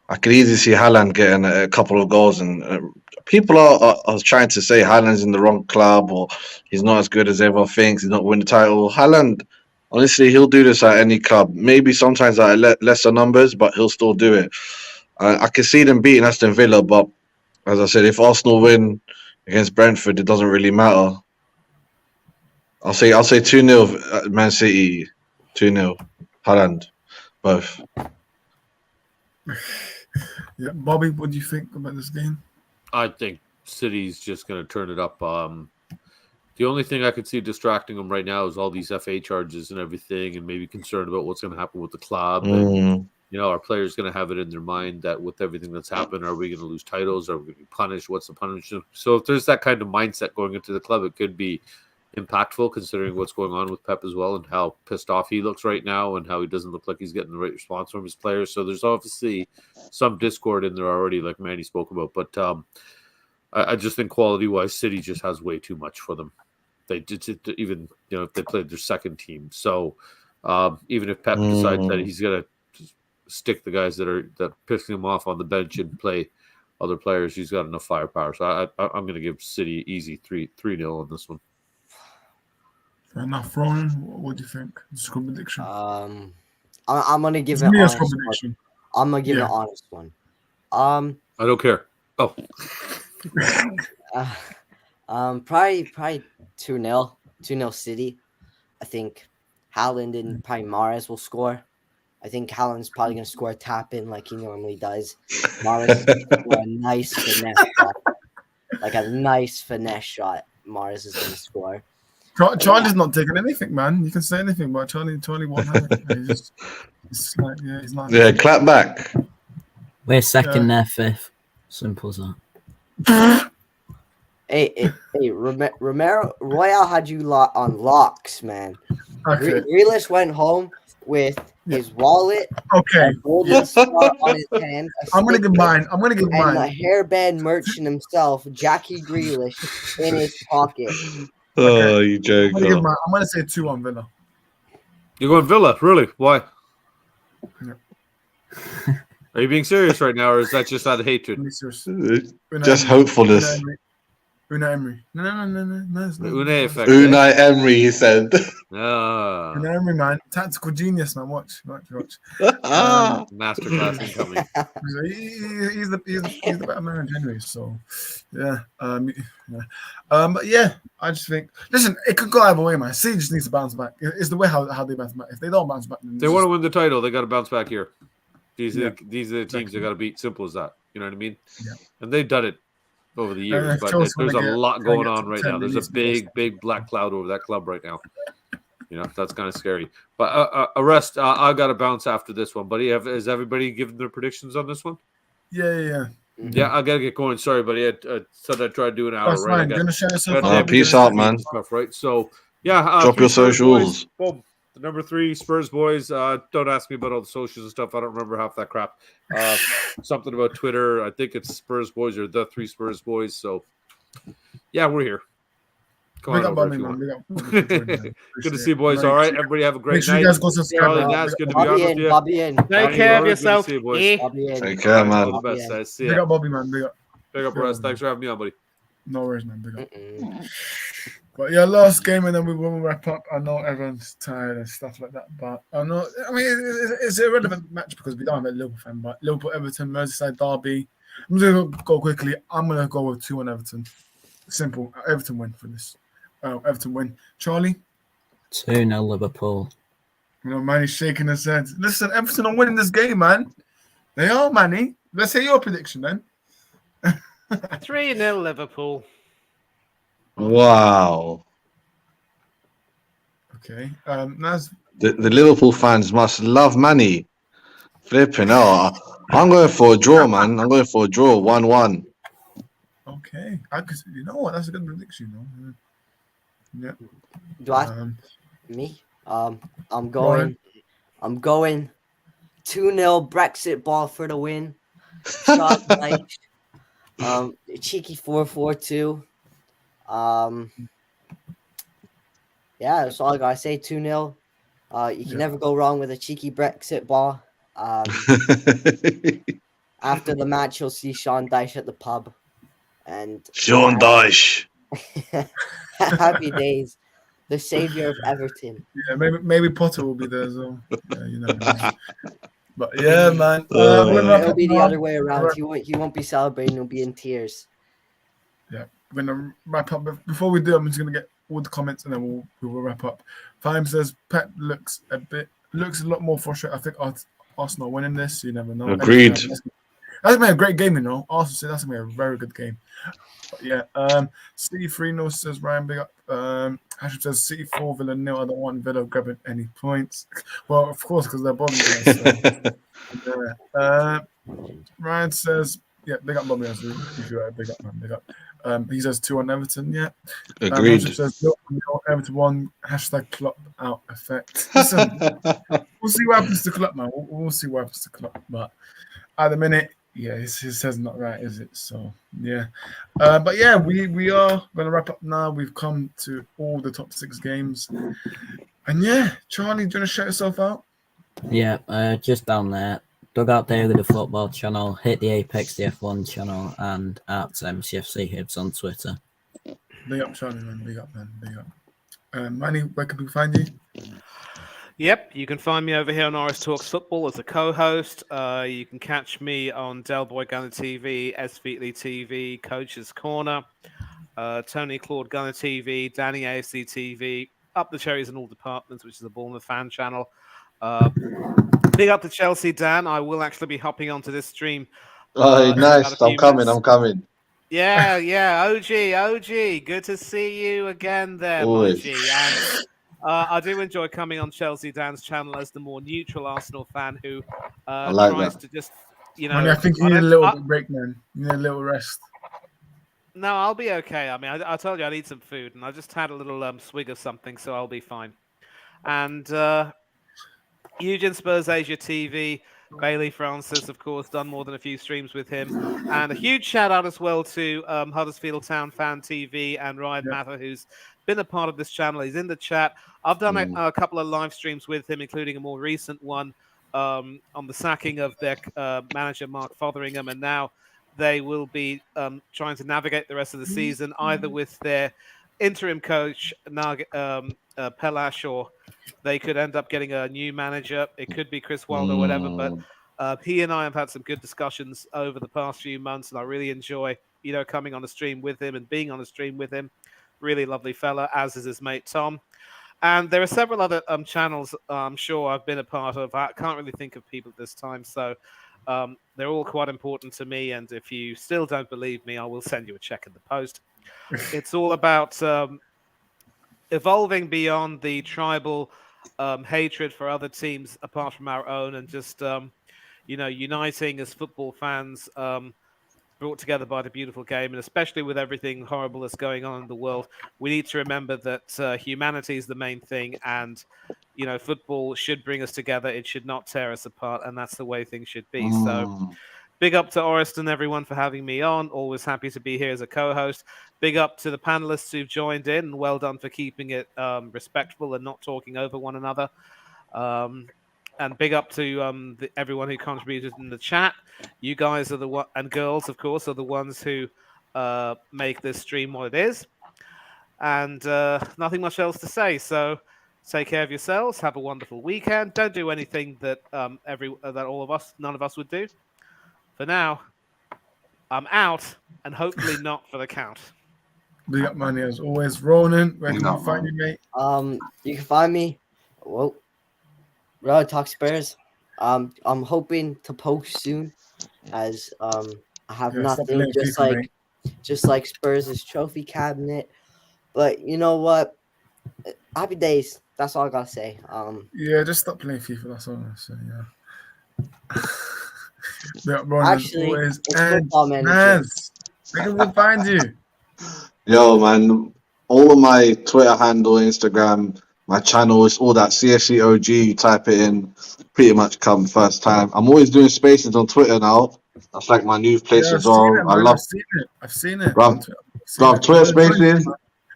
I could easily see Haaland getting a couple of goals, and people are trying to say Haaland's in the wrong club or he's not as good as everyone thinks. He's not winning the title. Haaland, honestly, he'll do this at any club. Maybe sometimes at lesser numbers, but he'll still do it. I can see them beating Aston Villa, but as I said, if Arsenal win against Brentford, it doesn't really matter. I'll say 2-0 Man City, 2-0 Haaland, both. Yeah, Bobby, what do you think about this game? I think City's just going to turn it up. The only thing I could see distracting them right now is all these FA charges and everything, and maybe concerned about what's going to happen with the club. And, our players going to have it in their mind that with everything that's happened, are we going to lose titles? Are we going to be punished? What's the punishment? So if there's that kind of mindset going into the club, it could be impactful considering what's going on with Pep as well and how pissed off he looks right now and how he doesn't look like he's getting the right response from his players. So there's obviously some discord in there already, like Manny spoke about. But I just think quality-wise, City just has way too much for them. They did even, if they played their second team. So even if Pep decides that he's going to stick the guys that pissing him off on the bench and play other players, he's got enough firepower. So I'm going to give City easy 3-0 on this one. Fair enough, Ronan. What do you think? Score prediction. I'm going to give an honest one. I'm going to give an honest one. I don't care. Oh. Probably 2-0. 2-0 City. I think Haaland and probably Mahrez will score. I think Haaland's probably going to score a tap in like he normally does. Mahrez is going to score a nice finesse shot. Like a nice finesse shot. Mahrez is going to score. Charlie's not taking anything, man. You can say anything, but Charlie won't have it. He's not. Yeah, clap back. We're second, they're fifth. Simple as that. Hey, Romero Royale had you on locks, man. Okay. Grealish went home with his wallet, a golden star on his hand. I'm gonna give mine. And the hairband merchant himself, Jackie Grealish, in his pocket. Oh, you joke! I'm gonna say 2-1 Villa. You're going Villa, really? Why? Yeah. Are you being serious right now, or is that just out of hatred? Just hopefulness. Unai Emery. No. Unai effect. Unai Emery, he said. Unai Emery, man. Tactical genius, man. Watch. Masterclass incoming. He's the better manager anyway, so yeah. But yeah, I just think, listen, it could go either way, man. City just needs to bounce back. It's the way how they bounce back. If they don't bounce back, then they want to win the title, they got to bounce back here. These are the teams they got to beat. Simple as that. You know what I mean? Yeah. And they've done it over the years, but there's a lot going on right now. There's a big black cloud over that club right now. That's kind of scary. But Arrest, I got to bounce after this one. Buddy, has everybody given their predictions on this one? Yeah. Yeah, I got to get going. Sorry, buddy. I said I'd try to do an hour. That's right? Fine. Peace out, man. Stuff, right? So, yeah. Drop your socials. Boom. The number 3 Spurs boys. Don't ask me about all the socials and stuff. I don't remember half that crap. Something about Twitter. I think it's Spurs boys or the 3 Spurs boys. So yeah, we're here. Come on over if you want. Good to see you, boys. All right, everybody have a great night. Make sure you guys go subscribe. Charlie Nash, good to be on with you. Bobby in. Take care of yourself. Good to see you, boys. Bobby in. Take care, man. All the best. I see Big ya. up, Bobby, man. Big up. Big up, Russ. Thanks for having me on, buddy. No worries, man. Big up. But yeah, last game, and then we will wrap up. I know everyone's tired and stuff like that, but I know. I mean, it's an irrelevant match because we don't have a Liverpool fan. But Liverpool, Everton, Merseyside derby. I'm just gonna go quickly. I'm gonna go with 2-1 Everton. Simple. Everton win for this. Everton win. Charlie. 2-0 Liverpool. You know, Manny's shaking his head. Listen, Everton are winning this game, man. They are, Manny. Let's hear your prediction then. 3-0 Liverpool. Wow. Okay. Naz. The Liverpool fans must love Manny. Flipping hell. I'm going for a draw, man. I'm going for a draw, 1-1. Okay. You know what? That's a good prediction, though. Yeah. Do I? Me? I'm going 2-0 Brexit ball for the win. Shot nice. Cheeky 4-4-2. Yeah, that's all I gotta say. 2-0. You can never go wrong with a cheeky Brexit ball. After the match, you'll see Sean Dyche at the pub. And Sean Dyche. Happy days. The savior of Everton. Yeah, maybe Potter will be there as well. Yeah, you know. But yeah, man. It'll be the other way around. He won't be celebrating. He'll be in tears. Yeah, we're gonna wrap up. Before we do, I'm just gonna get all the comments and then we will wrap up. Fime says Pep looks a lot more frustrated. I think Arsenal are winning this. You never know. Agreed. That's gonna be a great game, you know. Arsenal said that's gonna be a very good game. But yeah, C3 says Ryan, big up. Hashim says City 4, Villa 0. I don't want Villa grabbing any points. Well, of course, because they're bombing us. So. Yeah. Ryan says, yeah, big up Bobby. Big up, man. Big up. He says 2-1 Everton. Yeah. Agreed. Hashim says Everton 1. Hashtag Klopp out effect. Listen, we'll see what happens to Klopp, man. We'll see what happens to Klopp. But at the minute, yeah, his says not right, is it? So yeah, but yeah, we are gonna wrap up now. We've come to all the top 6 games, and yeah, Charlie, do you wanna shout yourself out? Yeah, just down there. Dugout Daily, the football channel. Hit the Apex, the F1 channel, and at MCFC Hibs on Twitter. Big up, Charlie, man. Big up, man. Big up. Manny, where can people find you? Yep, you can find me over here on Oris Talks Football as a co-host. You can catch me on Del Boy Gunner TV, S. Featley TV, Coach's Corner, Tony Claude Gunner TV, Danny AFC TV, Up the Cherries in all departments, which is a Bournemouth fan channel. Big up to Chelsea, Dan. I will actually be hopping onto this stream. Oh, nice. I'm coming. Yeah. OG. Good to see you again there, Always. OG. And I do enjoy coming on Chelsea Dan's channel as the more neutral Arsenal fan who tries to just, you know. I think you need a little break, man. You need a little rest. No, I'll be okay. I mean, I told you I need some food, and I just had a little swig of something, so I'll be fine. And Eugen Spurs Asia TV, Bailey Francis, of course, done more than a few streams with him. And a huge shout out as well to Huddersfield Town Fan TV and Ryan Mather, who's been a part of this channel. He's in the chat. I've done a couple of live streams with him, including a more recent one on the sacking of their manager, Mark Fotheringham. And now they will be trying to navigate the rest of the season, either with their interim coach, Pelash, or they could end up getting a new manager. It could be Chris Wilder or whatever. But he and I have had some good discussions over the past few months, and I really enjoy, coming on a stream with him and being on a stream with him. Really lovely fella, as is his mate Tom. And there are several other channels I'm sure I've been a part of. I can't really think of people at this time. So they're all quite important to me. And if you still don't believe me, I will send you a check in the post. It's all about evolving beyond the tribal hatred for other teams apart from our own, and just, uniting as football fans, brought together by the beautiful game, and especially with everything horrible that's going on in the world, we need to remember that humanity is the main thing, and football should bring us together. It should not tear us apart, and that's the way things should be. So big up to Orest and everyone for having me on. Always happy to be here as a co-host. Big up to the panelists who've joined in, and well done for keeping it respectful and not talking over one another. And big up to everyone who contributed in the chat. You guys are and girls, of course, are the ones who make this stream what it is. And nothing much else to say. So take care of yourselves. Have a wonderful weekend. Don't do anything that none of us would do. For now, I'm out, and hopefully not for the count. Big up, money as always. Ronan, where can we find you, mate? You can find me. Well, Road Talk Spurs. I'm hoping to post soon, as I have nothing just like Spurs' trophy cabinet. But you know what? Happy days. That's all I gotta say. Yeah, just stop playing FIFA. That's all I'm saying. Yeah. Actually, it's Football Manager. Where can we find you? Yo, man, all of my Twitter handle, Instagram, my channel is all that CFCOG. You type it in, pretty much come first time. I'm always doing spaces on Twitter now. That's like my new place as well. I've seen it. Bruv, Twitter spaces.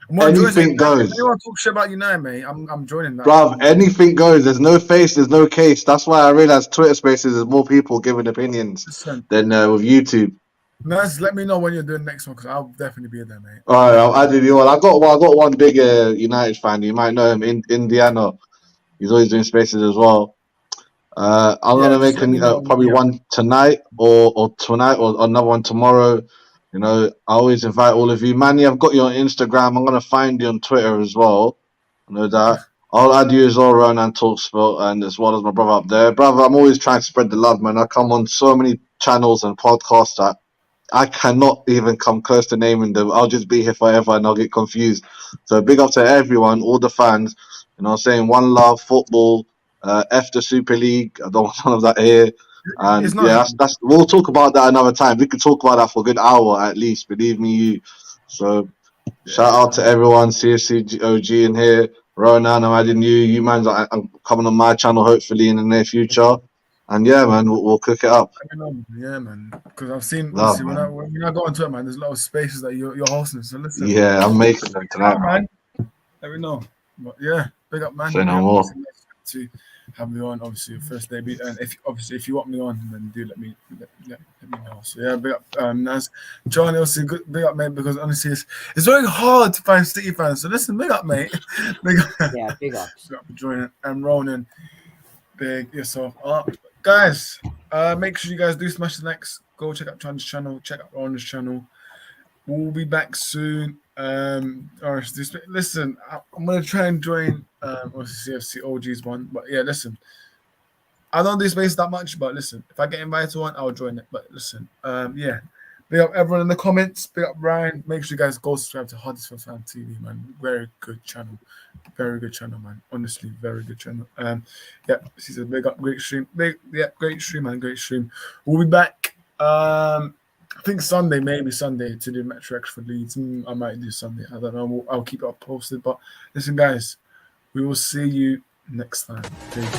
Anything goes. If anyone talk shit about United, mate, I'm joining that. Bruv, anything goes. There's no face, there's no case. That's why I realized Twitter spaces there's more people giving opinions than with YouTube. Naz, let me know when you're doing the next one, because I'll definitely be there, mate. All right, I'll add you on. I got one big United fan. You might know him in Indiana. He's always doing spaces as well. I'm gonna make probably one tonight or another one tomorrow. I always invite all of you. Manny, I've got you on Instagram. I'm going to find you on Twitter as well. I know that. I'll add you as well, Ronan Talksport, and as well as my brother up there. Brother, I'm always trying to spread the love, man. I come on so many channels and podcasts that I cannot even come close to naming them. I'll just be here forever and I'll get confused. So big up to everyone, all the fans. Saying one love, football, F the Super League. I don't want none of that here. And that's we'll talk about that another time. We could talk about that for a good hour at least, believe me, you. So shout out to everyone, CFC OG in here. Ronan, I'm adding you. You man, I'm coming on my channel hopefully in the near future. And yeah, man, we'll cook it up. Yeah, man. Because I've seen when I go into it, man, there's a lot of spaces that you're hosting. So listen. Yeah, I'm making them tonight, man. Let me know. But yeah, big up, man. Say no more. To have me on, obviously, your first debut, and if you want me on, then do let me know. So yeah, big up, Naz, Johnny, also good, big up, mate, because honestly, it's very hard to find City fans. So listen, big up, mate. Big up. Yeah, big up. Big up for joining, and Ronan, big yourself up, guys. Make sure you guys do smash the likes. Go check out John's channel, check out Ronan's channel. We'll be back soon. Listen, I'm gonna try and join CFC OG's one, but yeah, listen, I don't do space that much, but listen, if I get invited to one, I'll join it. But listen, yeah, big up everyone in the comments, big up Ryan. Make sure you guys go subscribe to Huddersfield Fan TV, man. Very good channel, man. Honestly, very good channel. Yeah, she said big up, great stream, great stream, man, great stream. We'll be back. I think maybe Sunday to do Metro X for Leeds. I might do Sunday. I don't know. I'll keep it up posted. But listen, guys, we will see you next time. Peace.